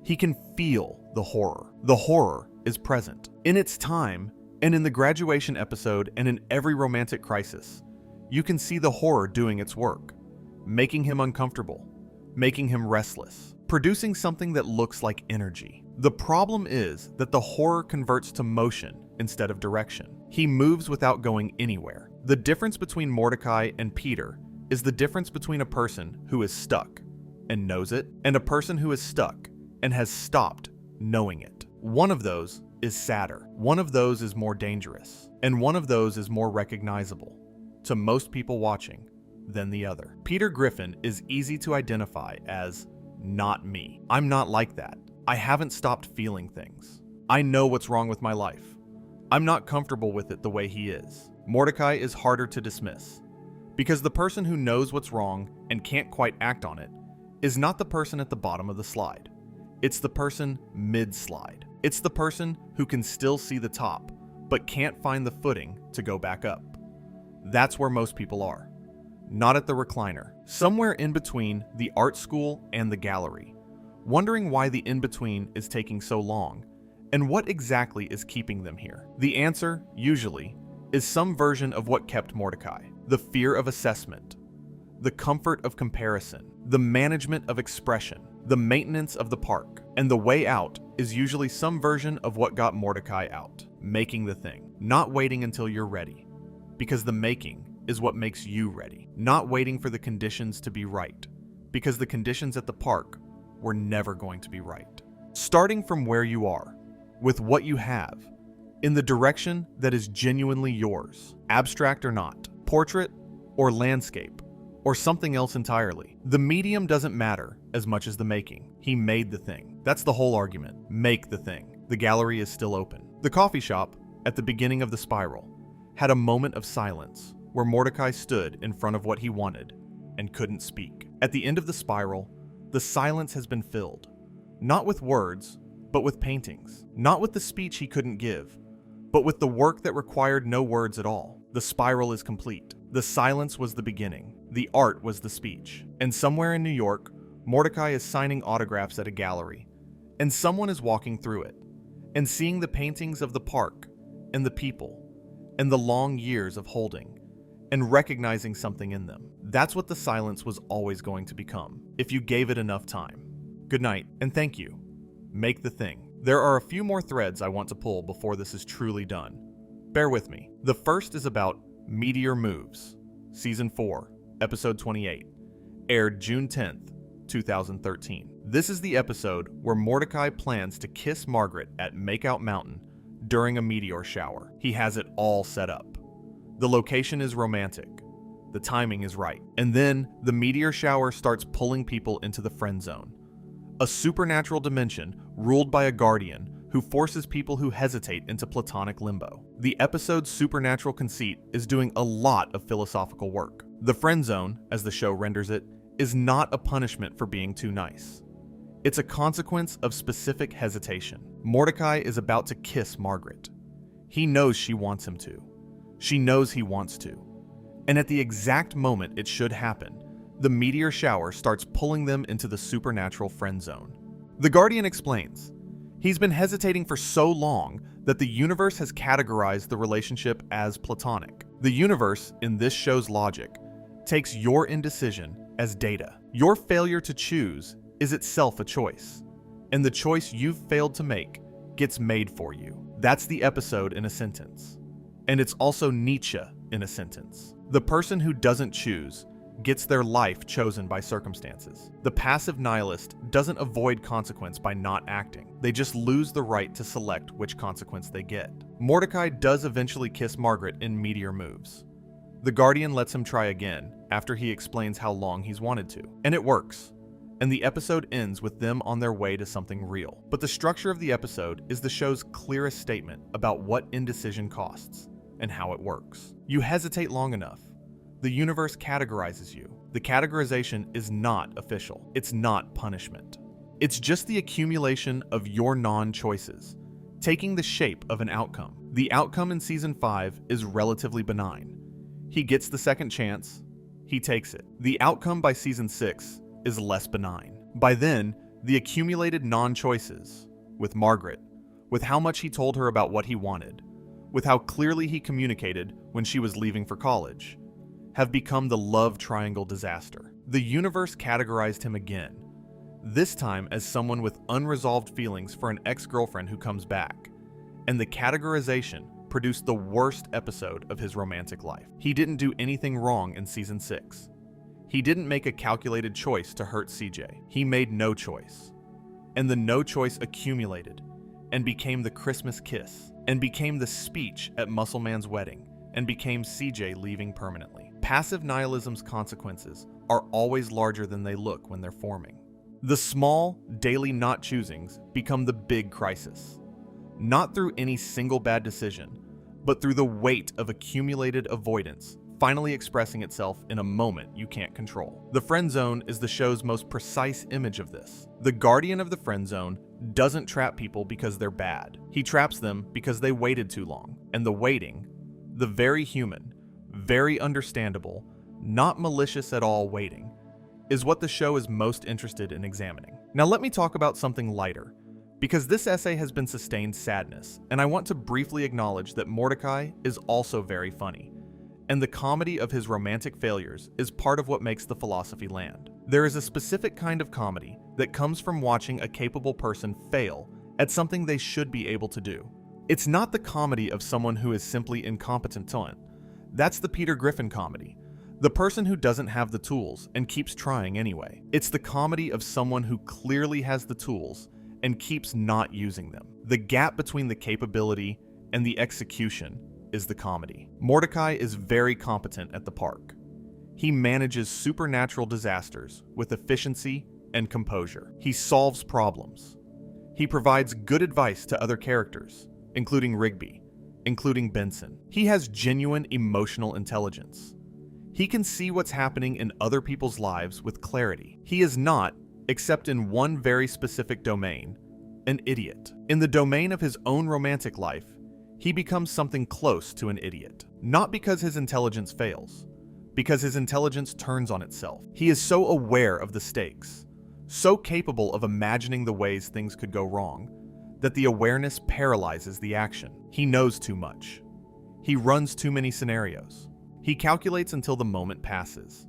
He can feel the horror. The horror is present. In its time, and in the graduation episode, and in every romantic crisis, you can see the horror doing its work, making him uncomfortable, making him restless, producing something that looks like energy. The problem is that the horror converts to motion instead of direction. He moves without going anywhere. The difference between Mordecai and Peter is the difference between a person who is stuck and knows it, and a person who is stuck and has stopped knowing it. One of those is sadder, one of those is more dangerous, and one of those is more recognizable to most people watching than the other. Peter Griffin is easy to identify as not me. I'm not like that. I haven't stopped feeling things. I know what's wrong with my life. I'm not comfortable with it the way he is. Mordecai is harder to dismiss because the person who knows what's wrong and can't quite act on it is not the person at the bottom of the slide. It's the person mid-slide. It's the person who can still see the top but can't find the footing to go back up. That's where most people are. Not at the recliner. Somewhere in between the art school and the gallery. Wondering why the in-between is taking so long and what exactly is keeping them here. The answer, usually, is some version of what kept Mordecai. The fear of assessment, the comfort of comparison, the management of expression, the maintenance of the park, and the way out is usually some version of what got Mordecai out. Making the thing. Not waiting until you're ready, because the making is what makes you ready. Not waiting for the conditions to be right, because the conditions at the park were never going to be right. Starting from where you are, with what you have, in the direction that is genuinely yours, abstract or not, portrait or landscape, or something else entirely. The medium doesn't matter as much as the making. He made the thing. That's the whole argument. Make the thing. The gallery is still open. The coffee shop, at the beginning of the spiral, had a moment of silence where Mordecai stood in front of what he wanted and couldn't speak. At the end of the spiral, the silence has been filled, not with words, but with paintings. Not with the speech he couldn't give, but with the work that required no words at all. The spiral is complete. The silence was the beginning. The art was the speech. And somewhere in New York, Mordecai is signing autographs at a gallery, and someone is walking through it, and seeing the paintings of the park, and the people, and the long years of holding, and recognizing something in them. That's what the silence was always going to become, if you gave it enough time. Good night, and thank you. Make the thing. There are a few more threads I want to pull before this is truly done. Bear with me. The first is about Meteor Moves, Season 4, Episode 28, aired June 10th, 2013. This is the episode where Mordecai plans to kiss Margaret at Makeout Mountain during a meteor shower. He has it all set up. The location is romantic. The timing is right. And then the meteor shower starts pulling people into the friend zone, a supernatural dimension ruled by a guardian who forces people who hesitate into platonic limbo. The episode's supernatural conceit is doing a lot of philosophical work. The friend zone, as the show renders it, is not a punishment for being too nice. It's a consequence of specific hesitation. Mordecai is about to kiss Margaret. He knows she wants him to. She knows he wants to. And at the exact moment it should happen, the meteor shower starts pulling them into the supernatural friend zone. The Guardian explains, he's been hesitating for so long that the universe has categorized the relationship as platonic. The universe, in this show's logic, takes your indecision as data. Your failure to choose is itself a choice, and the choice you've failed to make gets made for you. That's the episode in a sentence. And it's also Nietzsche in a sentence. The person who doesn't choose gets their life chosen by circumstances. The passive nihilist doesn't avoid consequence by not acting. They just lose the right to select which consequence they get. Mordecai does eventually kiss Margaret in Meteor Moves. The Guardian lets him try again after he explains how long he's wanted to. And it works. And the episode ends with them on their way to something real. But the structure of the episode is the show's clearest statement about what indecision costs and how it works. You hesitate long enough, the universe categorizes you. The categorization is not official. It's not punishment. It's just the accumulation of your non-choices, taking the shape of an outcome. The outcome in Season 5 is relatively benign. He gets the second chance, he takes it. The outcome by Season 6 is less benign. By then, the accumulated non-choices, with Margaret, with how much he told her about what he wanted, with how clearly he communicated when she was leaving for college, have become the love triangle disaster. The universe categorized him again, this time as someone with unresolved feelings for an ex-girlfriend who comes back, and the categorization produced the worst episode of his romantic life. He didn't do anything wrong in Season 6. He didn't make a calculated choice to hurt CJ. He made no choice. And the no choice accumulated and became the Christmas kiss, and became the speech at Muscle Man's wedding, and became CJ leaving permanently. Passive nihilism's consequences are always larger than they look when they're forming. The small, daily not choosings become the big crisis. Not through any single bad decision, but through the weight of accumulated avoidance finally expressing itself in a moment you can't control. The friend zone is the show's most precise image of this. The guardian of the friend zone doesn't trap people because they're bad. He traps them because they waited too long. And the waiting, the very human, very understandable, not malicious at all waiting, is what the show is most interested in examining. Now let me talk about something lighter, because this essay has been sustained sadness, and I want to briefly acknowledge that Mordecai is also very funny, and the comedy of his romantic failures is part of what makes the philosophy land. There is a specific kind of comedy that comes from watching a capable person fail at something they should be able to do. It's not the comedy of someone who is simply incompetent talent. That's the Peter Griffin comedy, the person who doesn't have the tools and keeps trying anyway. It's the comedy of someone who clearly has the tools and keeps not using them. The gap between the capability and the execution is the comedy. Mordecai is very competent at the park. He manages supernatural disasters with efficiency and composure. He solves problems. He provides good advice to other characters, including Rigby, including Benson. He has genuine emotional intelligence. He can see what's happening in other people's lives with clarity. He is not, except in one very specific domain, an idiot. In the domain of his own romantic life, he becomes something close to an idiot. Not because his intelligence fails, because his intelligence turns on itself. He is so aware of the stakes, so capable of imagining the ways things could go wrong, that the awareness paralyzes the action. He knows too much. He runs too many scenarios. He calculates until the moment passes.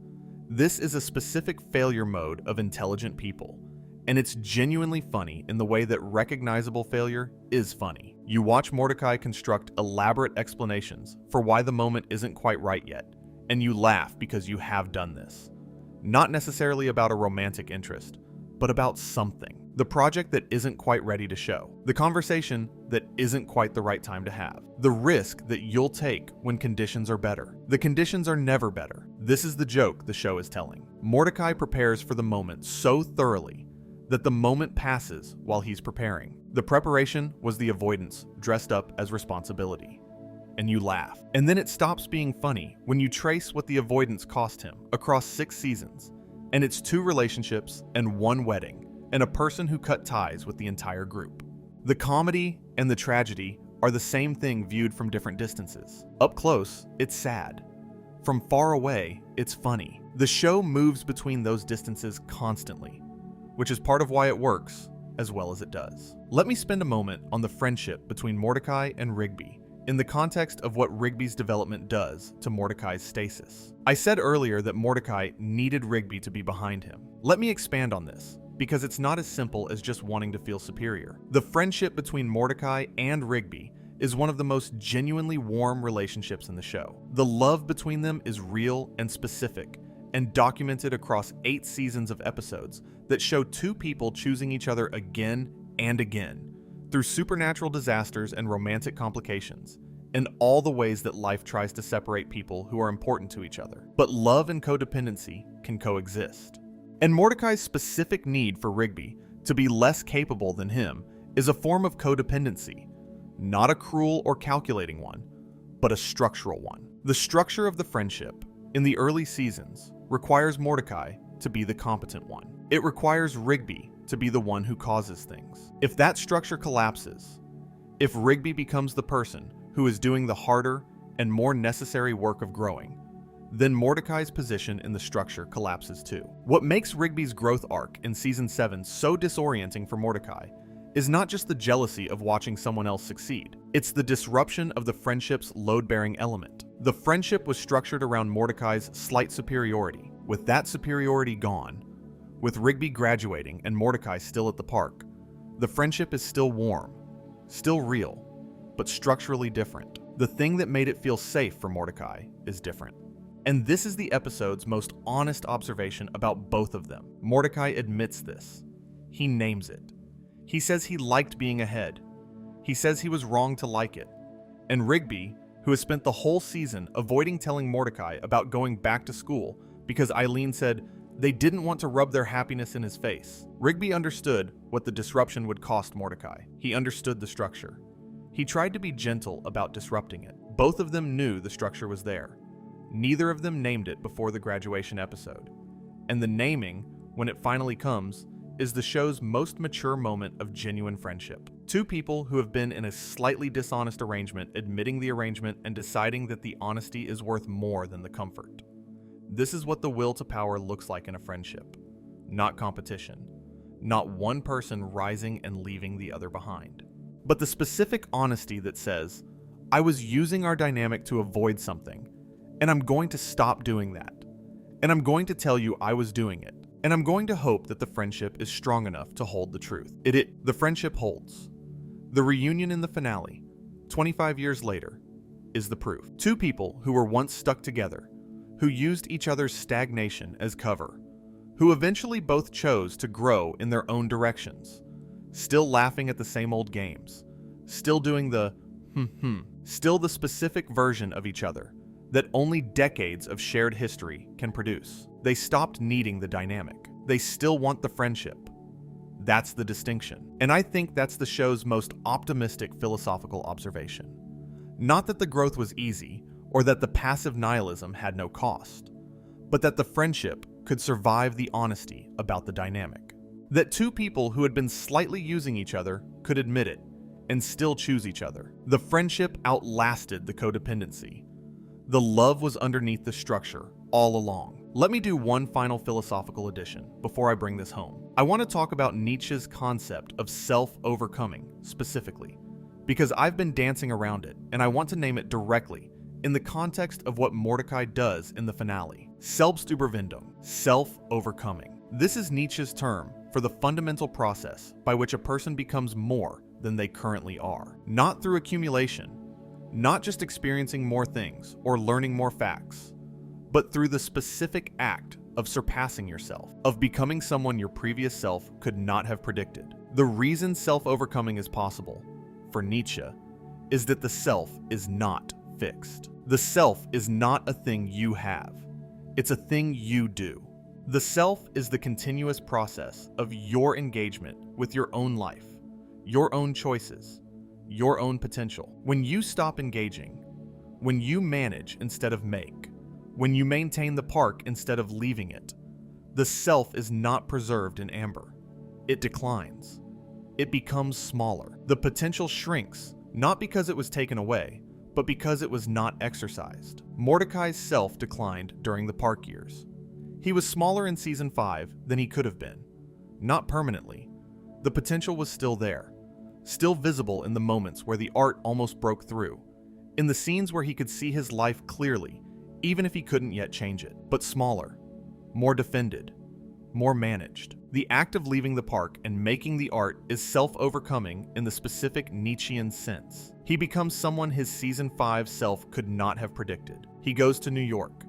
This is a specific failure mode of intelligent people, and it's genuinely funny in the way that recognizable failure is funny. You watch Mordecai construct elaborate explanations for why the moment isn't quite right yet, and you laugh because you have done this. Not necessarily about a romantic interest, but about something. The project that isn't quite ready to show. The conversation that isn't quite the right time to have. The risk that you'll take when conditions are better. The conditions are never better. This is the joke the show is telling. Mordecai prepares for the moment so thoroughly that the moment passes while he's preparing. The preparation was the avoidance dressed up as responsibility. And you laugh. And then it stops being funny when you trace what the avoidance cost him across 6 seasons. And it's 2 relationships and 1 wedding, and a person who cut ties with the entire group. The comedy and the tragedy are the same thing viewed from different distances. Up close, it's sad. From far away, it's funny. The show moves between those distances constantly, which is part of why it works as well as it does. Let me spend a moment on the friendship between Mordecai and Rigby in the context of what Rigby's development does to Mordecai's stasis. I said earlier that Mordecai needed Rigby to be behind him. Let me expand on this, because it's not as simple as just wanting to feel superior. The friendship between Mordecai and Rigby is one of the most genuinely warm relationships in the show. The love between them is real and specific, and documented across 8 seasons of episodes that show two people choosing each other again and again, through supernatural disasters and romantic complications, in all the ways that life tries to separate people who are important to each other. But love and codependency can coexist. And Mordecai's specific need for Rigby to be less capable than him is a form of codependency, not a cruel or calculating one, but a structural one. The structure of the friendship in the early seasons requires Mordecai to be the competent one. It requires Rigby to be the one who causes things. If that structure collapses, if Rigby becomes the person who is doing the harder and more necessary work of growing, then Mordecai's position in the structure collapses too. What makes Rigby's growth arc in Season 7 so disorienting for Mordecai is not just the jealousy of watching someone else succeed, it's the disruption of the friendship's load-bearing element. The friendship was structured around Mordecai's slight superiority. With that superiority gone, with Rigby graduating and Mordecai still at the park, the friendship is still warm, still real, but structurally different. The thing that made it feel safe for Mordecai is different. And this is the episode's most honest observation about both of them. Mordecai admits this. He names it. He says he liked being ahead. He says he was wrong to like it. And Rigby, who has spent the whole season avoiding telling Mordecai about going back to school because Eileen said they didn't want to rub their happiness in his face. Rigby understood what the disruption would cost Mordecai. He understood the structure. He tried to be gentle about disrupting it. Both of them knew the structure was there. Neither of them named it before the graduation episode. And the naming, when it finally comes, is the show's most mature moment of genuine friendship. Two people who have been in a slightly dishonest arrangement admitting the arrangement and deciding that the honesty is worth more than the comfort. This is what the will to power looks like in a friendship. Not competition. Not one person rising and leaving the other behind. But the specific honesty that says, I was using our dynamic to avoid something, and I'm going to stop doing that. And I'm going to tell you I was doing it. And I'm going to hope that the friendship is strong enough to hold the truth. The friendship holds. The reunion in the finale, 25 years later, is the proof. Two people who were once stuck together, who used each other's stagnation as cover, who eventually both chose to grow in their own directions, still laughing at the same old games, still doing the still the specific version of each other that only decades of shared history can produce. They stopped needing the dynamic. They still want the friendship. That's the distinction. And I think that's the show's most optimistic philosophical observation. Not that the growth was easy, or that the passive nihilism had no cost, but that the friendship could survive the honesty about the dynamic. That two people who had been slightly using each other could admit it and still choose each other. The friendship outlasted the codependency. The love was underneath the structure all along. Let me do one final philosophical addition before I bring this home. I want to talk about Nietzsche's concept of self-overcoming specifically, because I've been dancing around it and I want to name it directly in the context of what Mordecai does in the finale. Selbstüberwindung, self-overcoming. This is Nietzsche's term for the fundamental process by which a person becomes more than they currently are. Not through accumulation, not just experiencing more things or learning more facts, but through the specific act of surpassing yourself, of becoming someone your previous self could not have predicted. The reason self-overcoming is possible, for Nietzsche, is that the self is not fixed. The self is not a thing you have. It's a thing you do. The self is the continuous process of your engagement with your own life, your own choices, your own potential. When you stop engaging, when you manage instead of make, when you maintain the park instead of leaving it, the self is not preserved in amber. It declines. It becomes smaller. The potential shrinks, not because it was taken away, but because it was not exercised. Mordecai's self declined during the park years. He was smaller in Season 5 than he could have been. Not permanently. The potential was still there, still visible in the moments where the art almost broke through, in the scenes where he could see his life clearly, even if he couldn't yet change it, but smaller, more defended, more managed. The act of leaving the park and making the art is self-overcoming in the specific Nietzschean sense. He becomes someone his season 5 self could not have predicted. He goes to New York.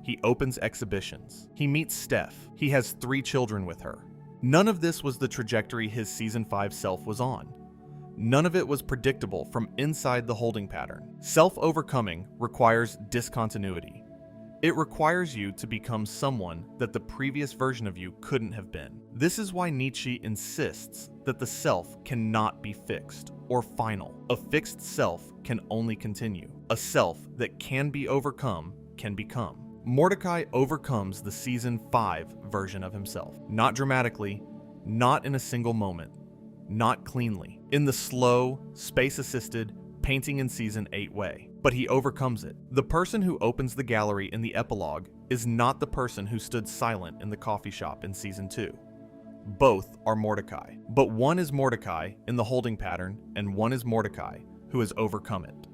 He opens exhibitions. He meets Steph. He has 3 children with her. None of this was the trajectory his season 5 self was on. None of it was predictable from inside the holding pattern. Self-overcoming requires discontinuity. It requires you to become someone that the previous version of you couldn't have been. This is why Nietzsche insists that the self cannot be fixed or final. A fixed self can only continue. A self that can be overcome can become. Mordecai overcomes the season 5 version of himself. Not dramatically, not in a single moment, not cleanly, in the slow, space-assisted, painting in season 8 way. But he overcomes it. The person who opens the gallery in the epilogue is not the person who stood silent in the coffee shop in season 2. Both are Mordecai, but one is Mordecai in the holding pattern and one is Mordecai who has overcome it.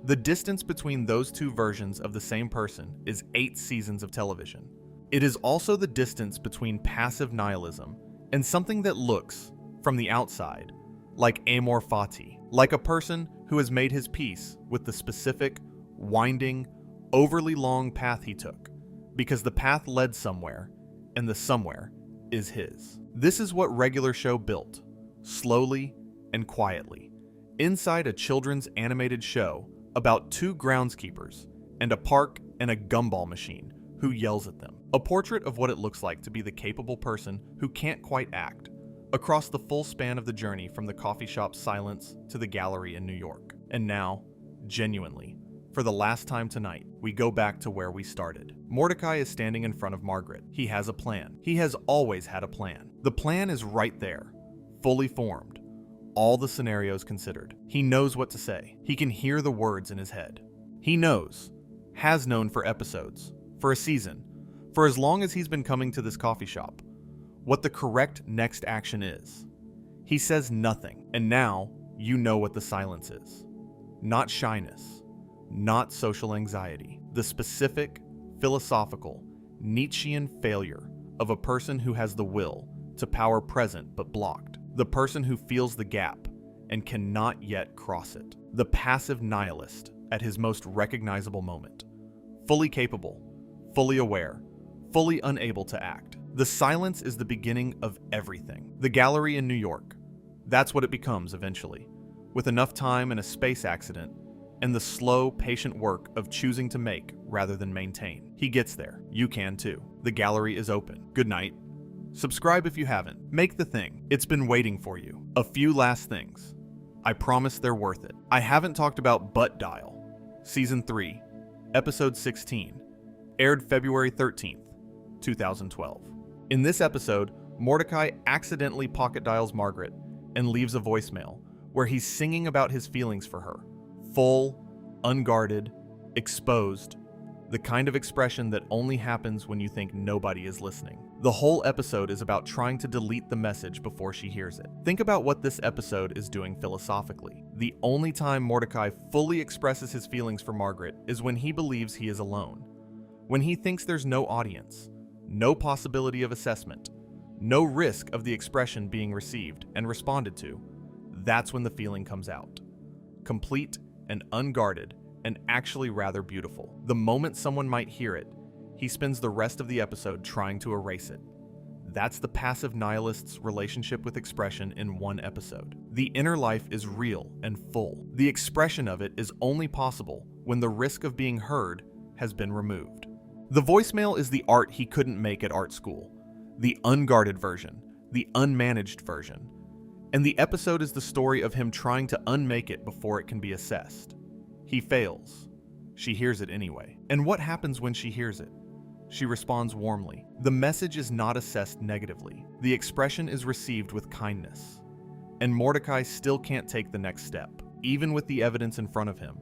The distance between those 2 versions of the same person is 8 seasons of television. It is also the distance between passive nihilism and something that looks, from the outside, like amor fati, like a person who has made his peace with the specific, winding, overly long path he took, because the path led somewhere, and the somewhere is his. This is what Regular Show built, slowly and quietly, inside a children's animated show about 2 groundskeepers and a park and a gumball machine who yells at them. A portrait of what it looks like to be the capable person who can't quite act, across the full span of the journey from the coffee shop's silence to the gallery in New York. And now, genuinely, for the last time tonight, we go back to where we started. Mordecai is standing in front of Margaret. He has a plan. He has always had a plan. The plan is right there, fully formed, all the scenarios considered. He knows what to say. He can hear the words in his head. He knows, has known for episodes, for a season, for as long as he's been coming to this coffee shop, what the correct next action is. He says nothing, and now you know what the silence is. Not shyness, not social anxiety. The specific, philosophical, Nietzschean failure of a person who has the will to power present but blocked. The person who feels the gap and cannot yet cross it. The passive nihilist at his most recognizable moment. Fully capable, fully aware, fully unable to act. The silence is the beginning of everything. The gallery in New York. That's what it becomes eventually. With enough time and a space accident, and the slow, patient work of choosing to make rather than maintain. He gets there. You can too. The gallery is open. Good night. Subscribe if you haven't. Make the thing. It's been waiting for you. A few last things. I promise they're worth it. I haven't talked about Butt Dial. Season 3, Episode 16. Aired February 13th, 2012. In this episode, Mordecai accidentally pocket dials Margaret and leaves a voicemail where he's singing about his feelings for her. Full, unguarded, exposed, the kind of expression that only happens when you think nobody is listening. The whole episode is about trying to delete the message before she hears it. Think about what this episode is doing philosophically. The only time Mordecai fully expresses his feelings for Margaret is when he believes he is alone. When he thinks there's no audience, no possibility of assessment, no risk of the expression being received and responded to, that's when the feeling comes out. Complete and unguarded and actually rather beautiful. The moment someone might hear it, he spends the rest of the episode trying to erase it. That's the passive nihilist's relationship with expression in one episode. The inner life is real and full. The expression of it is only possible when the risk of being heard has been removed. The voicemail is the art he couldn't make at art school, the unguarded version, the unmanaged version. And the episode is the story of him trying to unmake it before it can be assessed. He fails. She hears it anyway. And what happens when she hears it? She responds warmly. The message is not assessed negatively. The expression is received with kindness. And Mordecai still can't take the next step, even with the evidence in front of him.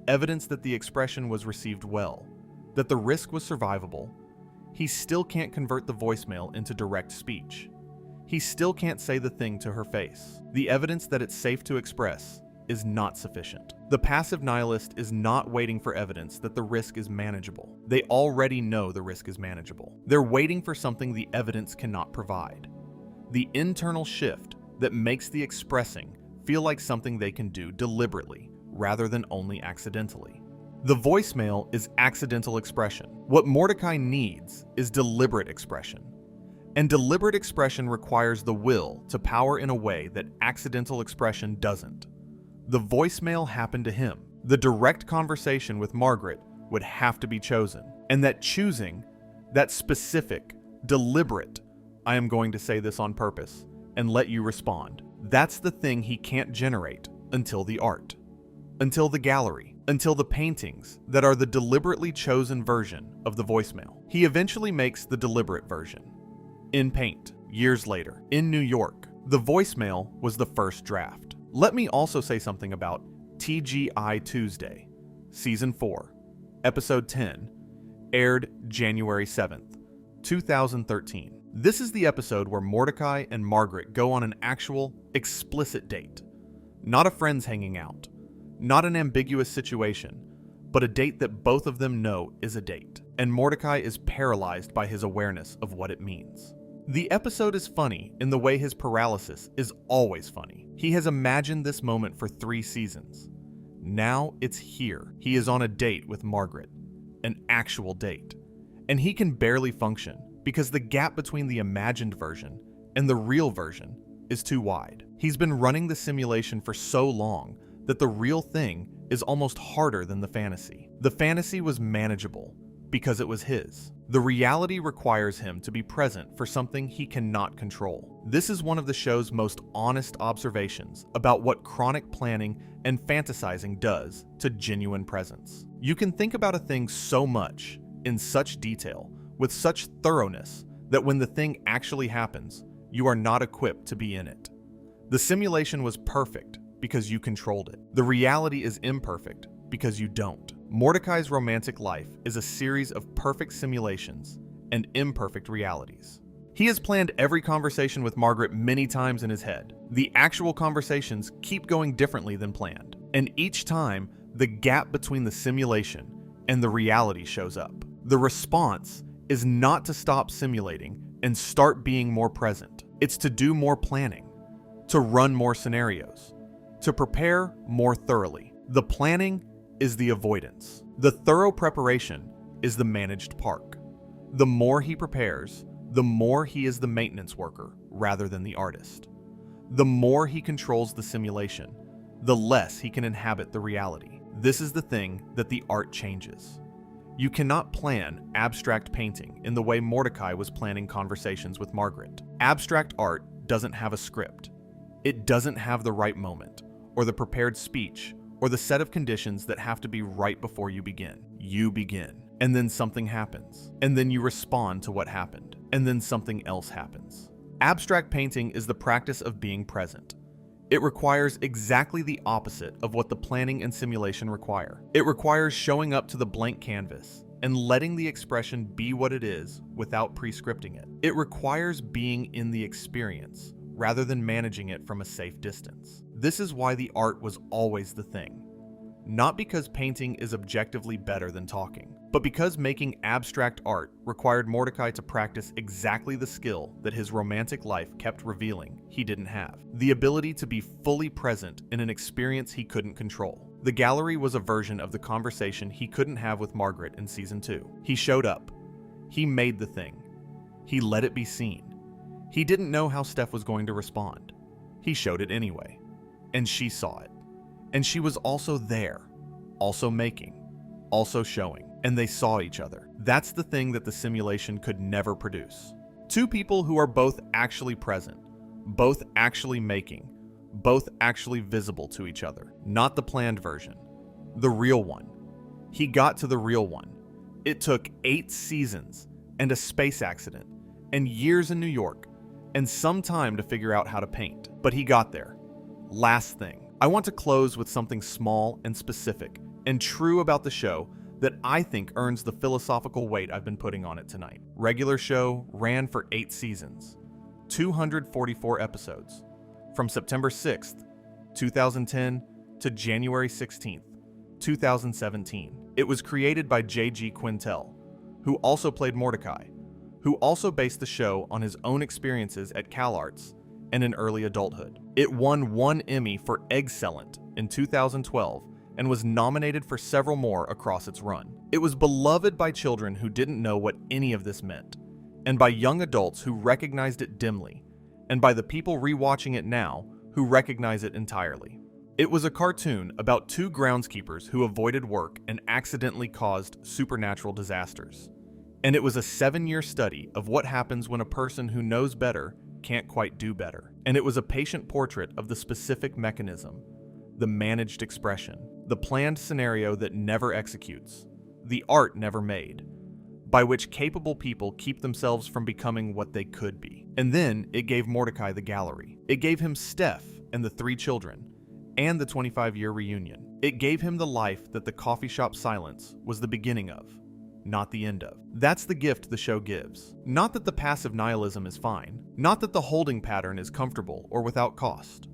Evidence that the expression was received well, that the risk was survivable. He still can't convert the voicemail into direct speech. He still can't say the thing to her face. The evidence that it's safe to express, is not sufficient. The passive nihilist is not waiting for evidence that the risk is manageable. They already know the risk is manageable. They're waiting for something the evidence cannot provide. The internal shift that makes the expressing feel like something they can do deliberately rather than only accidentally. The voicemail is accidental expression. What Mordecai needs is deliberate expression. And deliberate expression requires the will to power in a way that accidental expression doesn't. The voicemail happened to him. The direct conversation with Margaret would have to be chosen. And that choosing, that specific, deliberate, I am going to say this on purpose and let you respond, that's the thing he can't generate until the art, until the gallery, until the paintings that are the deliberately chosen version of the voicemail. He eventually makes the deliberate version. In paint, years later, in New York, the voicemail was the first draft. Let me also say something about TGI Tuesday, Season 4, Episode 10, aired January 7th, 2013. This is the episode where Mordecai and Margaret go on an actual, explicit date. Not a friends hanging out, not an ambiguous situation, but a date that both of them know is a date, and Mordecai is paralyzed by his awareness of what it means. The episode is funny in the way his paralysis is always funny. He has imagined this moment for 3 seasons. Now it's here. He is on a date with Margaret, an actual date, and he can barely function because the gap between the imagined version and the real version is too wide. He's been running the simulation for so long that the real thing is almost harder than the fantasy. The fantasy was manageable because it was his. The reality requires him to be present for something he cannot control. This is one of the show's most honest observations about what chronic planning and fantasizing does to genuine presence. You can think about a thing so much, in such detail, with such thoroughness, that when the thing actually happens, you are not equipped to be in it. The simulation was perfect because you controlled it. The reality is imperfect because you don't. Mordecai's romantic life is a series of perfect simulations and imperfect realities. He has planned every conversation with Margaret many times in his head. The actual conversations keep going differently than planned, and each time, the gap between the simulation and the reality shows up. The response is not to stop simulating and start being more present. It's to do more planning, to run more scenarios, to prepare more thoroughly. The planning is the avoidance. The thorough preparation is the managed park. The more he prepares, the more he is the maintenance worker rather than the artist. The more he controls the simulation, the less he can inhabit the reality. This is the thing that the art changes. You cannot plan abstract painting in the way Mordecai was planning conversations with Margaret. Abstract art doesn't have a script. It doesn't have the right moment, or the prepared speech, or the set of conditions that have to be right before you begin. You begin, and then something happens, and then you respond to what happened, and then something else happens. Abstract painting is the practice of being present. It requires exactly the opposite of what the planning and simulation require. It requires showing up to the blank canvas and letting the expression be what it is without pre-scripting it. It requires being in the experience rather than managing it from a safe distance. This is why the art was always the thing. Not because painting is objectively better than talking, but because making abstract art required Mordecai to practice exactly the skill that his romantic life kept revealing he didn't have. The ability to be fully present in an experience he couldn't control. The gallery was a version of the conversation he couldn't have with Margaret in Season 2. He showed up. He made the thing. He let it be seen. He didn't know how Steph was going to respond. He showed it anyway. And she saw it. And she was also there, also making, also showing. And they saw each other. That's the thing that the simulation could never produce. Two people who are both actually present, both actually making, both actually visible to each other. Not the planned version, the real one. He got to the real one. It took 8 seasons and a space accident and years in New York and some time to figure out how to paint. But he got there. Last thing. I want to close with something small and specific and true about the show that I think earns the philosophical weight I've been putting on it tonight. Regular show ran for 8 seasons, 244 episodes, from September 6th, 2010 to January 16th, 2017. It was created by J.G. Quintel, who also played Mordecai, who also based the show on his own experiences at CalArts and in early adulthood. It won 1 Emmy for Excellent in 2012 and was nominated for several more across its run. It was beloved by children who didn't know what any of this meant, and by young adults who recognized it dimly, and by the people rewatching it now who recognize it entirely. It was a cartoon about 2 groundskeepers who avoided work and accidentally caused supernatural disasters. And it was a 7-year study of what happens when a person who knows better can't quite do better. And it was a patient portrait of the specific mechanism, the managed expression, the planned scenario that never executes, the art never made, by which capable people keep themselves from becoming what they could be. And then it gave Mordecai the gallery. It gave him Steph and the 3 children, and the 25-year reunion. It gave him the life that the coffee shop silence was the beginning of, not the end of. That's the gift the show gives. Not that the passive nihilism is fine, not that the holding pattern is comfortable or without cost,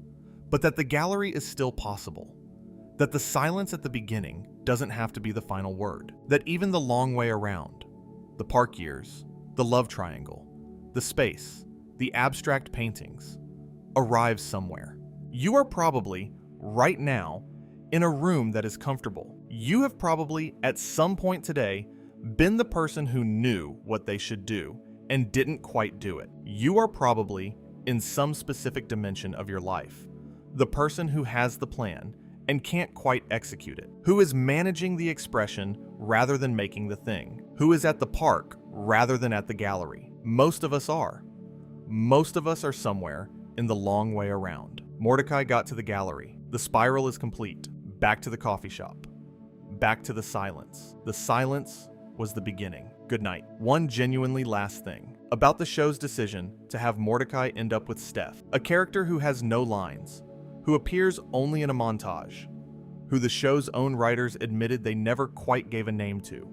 but that the gallery is still possible. That the silence at the beginning doesn't have to be the final word. That even the long way around, the park years, the love triangle, the space, the abstract paintings, arrives somewhere. You are probably, right now, in a room that is comfortable. You have probably, at some point today, been the person who knew what they should do and didn't quite do it. You are probably, in some specific dimension of your life, the person who has the plan and can't quite execute it, who is managing the expression rather than making the thing, who is at the park rather than at the gallery. Most of us are. Most of us are somewhere in the long way around. Mordecai got to the gallery. The spiral is complete. Back to the coffee shop. Back to the silence. The silence was the beginning. Good night. One genuinely last thing about the show's decision to have Mordecai end up with Steph, a character who has no lines, who appears only in a montage, who the show's own writers admitted they never quite gave a name to,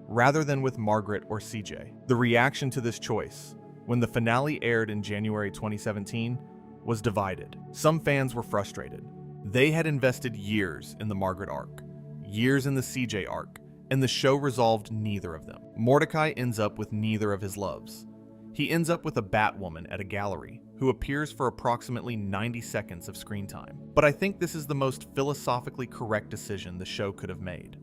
rather than with Margaret or CJ. The reaction to this choice, when the finale aired in January 2017, was divided. Some fans were frustrated. They had invested years in the Margaret arc, years in the CJ arc, and the show resolved neither of them. Mordecai ends up with neither of his loves. He ends up with a Batwoman at a gallery, who appears for approximately 90 seconds of screen time. But I think this is the most philosophically correct decision the show could have made,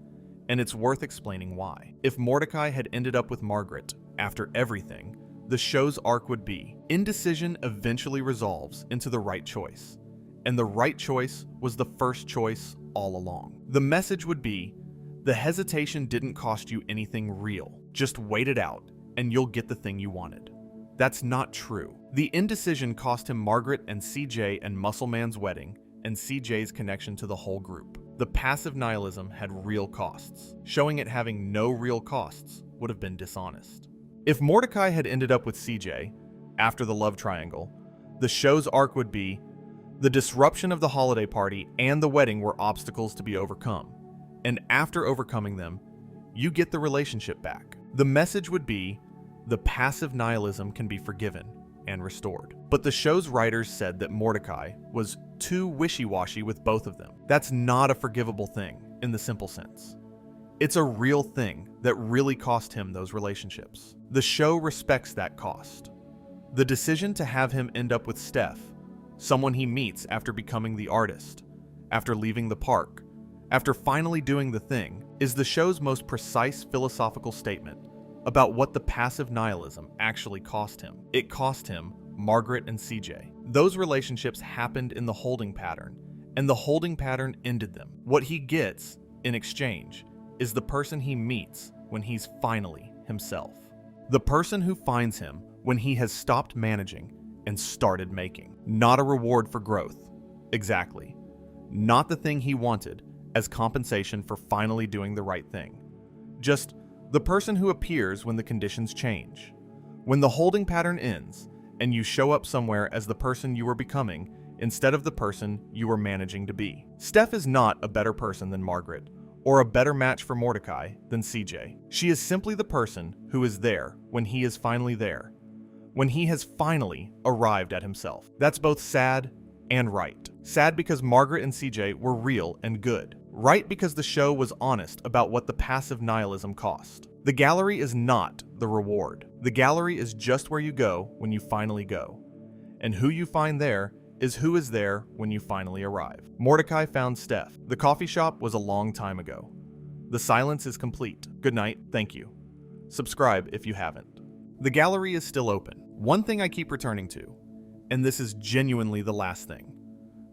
and it's worth explaining why. If Mordecai had ended up with Margaret, after everything, the show's arc would be, indecision eventually resolves into the right choice, and the right choice was the first choice all along. The message would be, the hesitation didn't cost you anything real. Just wait it out, and you'll get the thing you wanted. That's not true. The indecision cost him Margaret and CJ and Muscle Man's wedding, and CJ's connection to the whole group. The passive nihilism had real costs. Showing it having no real costs would have been dishonest. If Mordecai had ended up with CJ, after the love triangle, the show's arc would be, the disruption of the holiday party and the wedding were obstacles to be overcome, and after overcoming them, you get the relationship back. The message would be, the passive nihilism can be forgiven and restored. But the show's writers said that Mordecai was too wishy-washy with both of them. That's not a forgivable thing in the simple sense. It's a real thing that really cost him those relationships. The show respects that cost. The decision to have him end up with Steph, someone he meets after becoming the artist, after leaving the park, after finally doing the thing, is the show's most precise philosophical statement about what the passive nihilism actually cost him. It cost him Margaret and CJ. Those relationships happened in the holding pattern, and the holding pattern ended them. What he gets, in exchange, is the person he meets when he's finally himself. The person who finds him when he has stopped managing and started making. Not a reward for growth. Exactly. Not the thing he wanted as compensation for finally doing the right thing. Just the person who appears when the conditions change. When the holding pattern ends and you show up somewhere as the person you were becoming instead of the person you were managing to be. Steph is not a better person than Margaret, or a better match for Mordecai than CJ. She is simply the person who is there when he is finally there, when he has finally arrived at himself. That's both sad and right. Sad because Margaret and CJ were real and good. Right because the show was honest about what the passive nihilism cost. The gallery is not the reward. The gallery is just where you go when you finally go. And who you find there is who is there when you finally arrive. Mordecai found Steph. The coffee shop was a long time ago. The silence is complete. Good night, thank you. Subscribe if you haven't. The gallery is still open. One thing I keep returning to, and this is genuinely the last thing,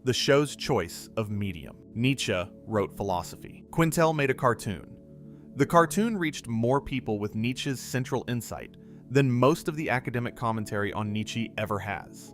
the show's choice of medium. Nietzsche wrote philosophy. Quintel made a cartoon. The cartoon reached more people with Nietzsche's central insight than most of the academic commentary on Nietzsche ever has.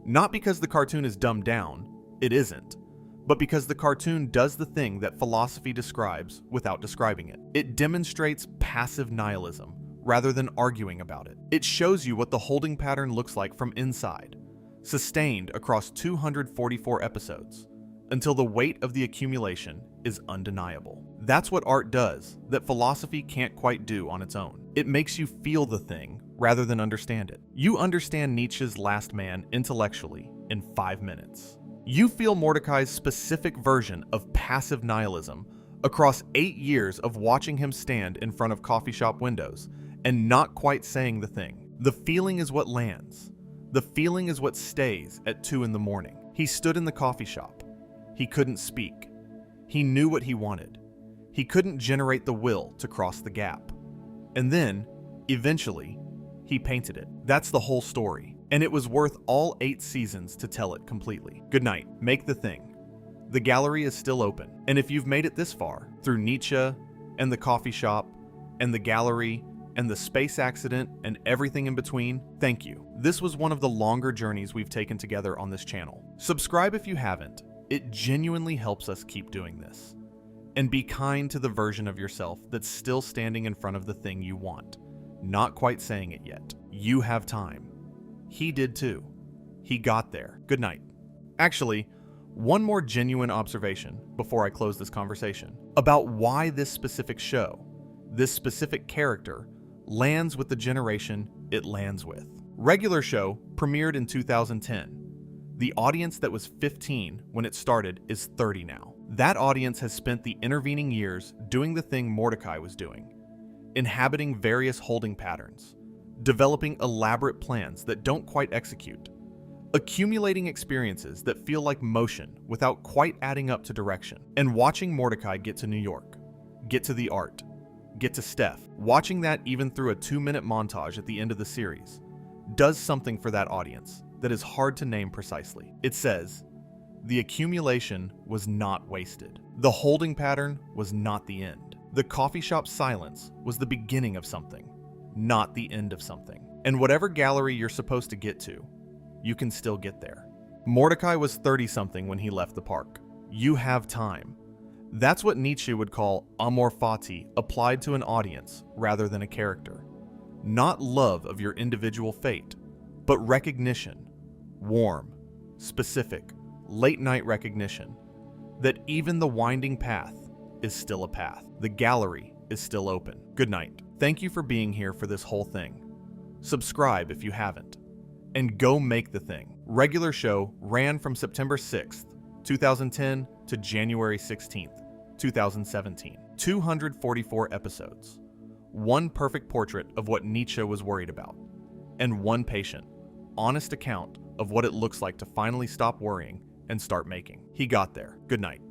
Not because the cartoon is dumbed down, it isn't, but because the cartoon does the thing that philosophy describes without describing it. It demonstrates passive nihilism rather than arguing about it. It shows you what the holding pattern looks like from inside, sustained across 244 episodes, until the weight of the accumulation is undeniable. That's what art does that philosophy can't quite do on its own. It makes you feel the thing rather than understand it. You understand Nietzsche's Last Man intellectually in 5 minutes. You feel Mordecai's specific version of passive nihilism across 8 years of watching him stand in front of coffee shop windows and not quite saying the thing. The feeling is what lands. The feeling is what stays at 2 in the morning. He stood in the coffee shop. He couldn't speak. He knew what he wanted. He couldn't generate the will to cross the gap. And then, eventually, he painted it. That's the whole story. And it was worth all 8 seasons to tell it completely. Good night. Make the thing. The gallery is still open. And if you've made it this far, through Nietzsche, and the coffee shop, and the gallery, and the space accident, and everything in between, thank you. This was one of the longer journeys we've taken together on this channel. Subscribe if you haven't. It genuinely helps us keep doing this. And be kind to the version of yourself that's still standing in front of the thing you want, not quite saying it yet. You have time. He did too. He got there. Good night. Actually, one more genuine observation before I close this conversation about why this specific show, this specific character, lands with the generation it lands with. Regular Show premiered in 2010. The audience that was 15 when it started is 30 now. That audience has spent the intervening years doing the thing Mordecai was doing, inhabiting various holding patterns, developing elaborate plans that don't quite execute, accumulating experiences that feel like motion without quite adding up to direction, and watching Mordecai get to New York, get to the art, get to Steph. Watching that even through a 2-minute montage at the end of the series does something for that audience that is hard to name precisely. It says, the accumulation was not wasted. The holding pattern was not the end. The coffee shop silence was the beginning of something, not the end of something. And whatever gallery you're supposed to get to, you can still get there. Mordecai was 30-something when he left the park. You have time. That's what Nietzsche would call amor fati applied to an audience rather than a character. Not love of your individual fate, but recognition, warm, specific, late-night recognition, that even the winding path is still a path. The gallery is still open. Good night. Thank you for being here for this whole thing. Subscribe if you haven't. And go make the thing. Regular Show ran from September 6th, 2010 to January 16th, 2017. 244 episodes. One perfect portrait of what Nietzsche was worried about. And one patient, honest account of what it looks like to finally stop worrying and start making. He got there. Good night.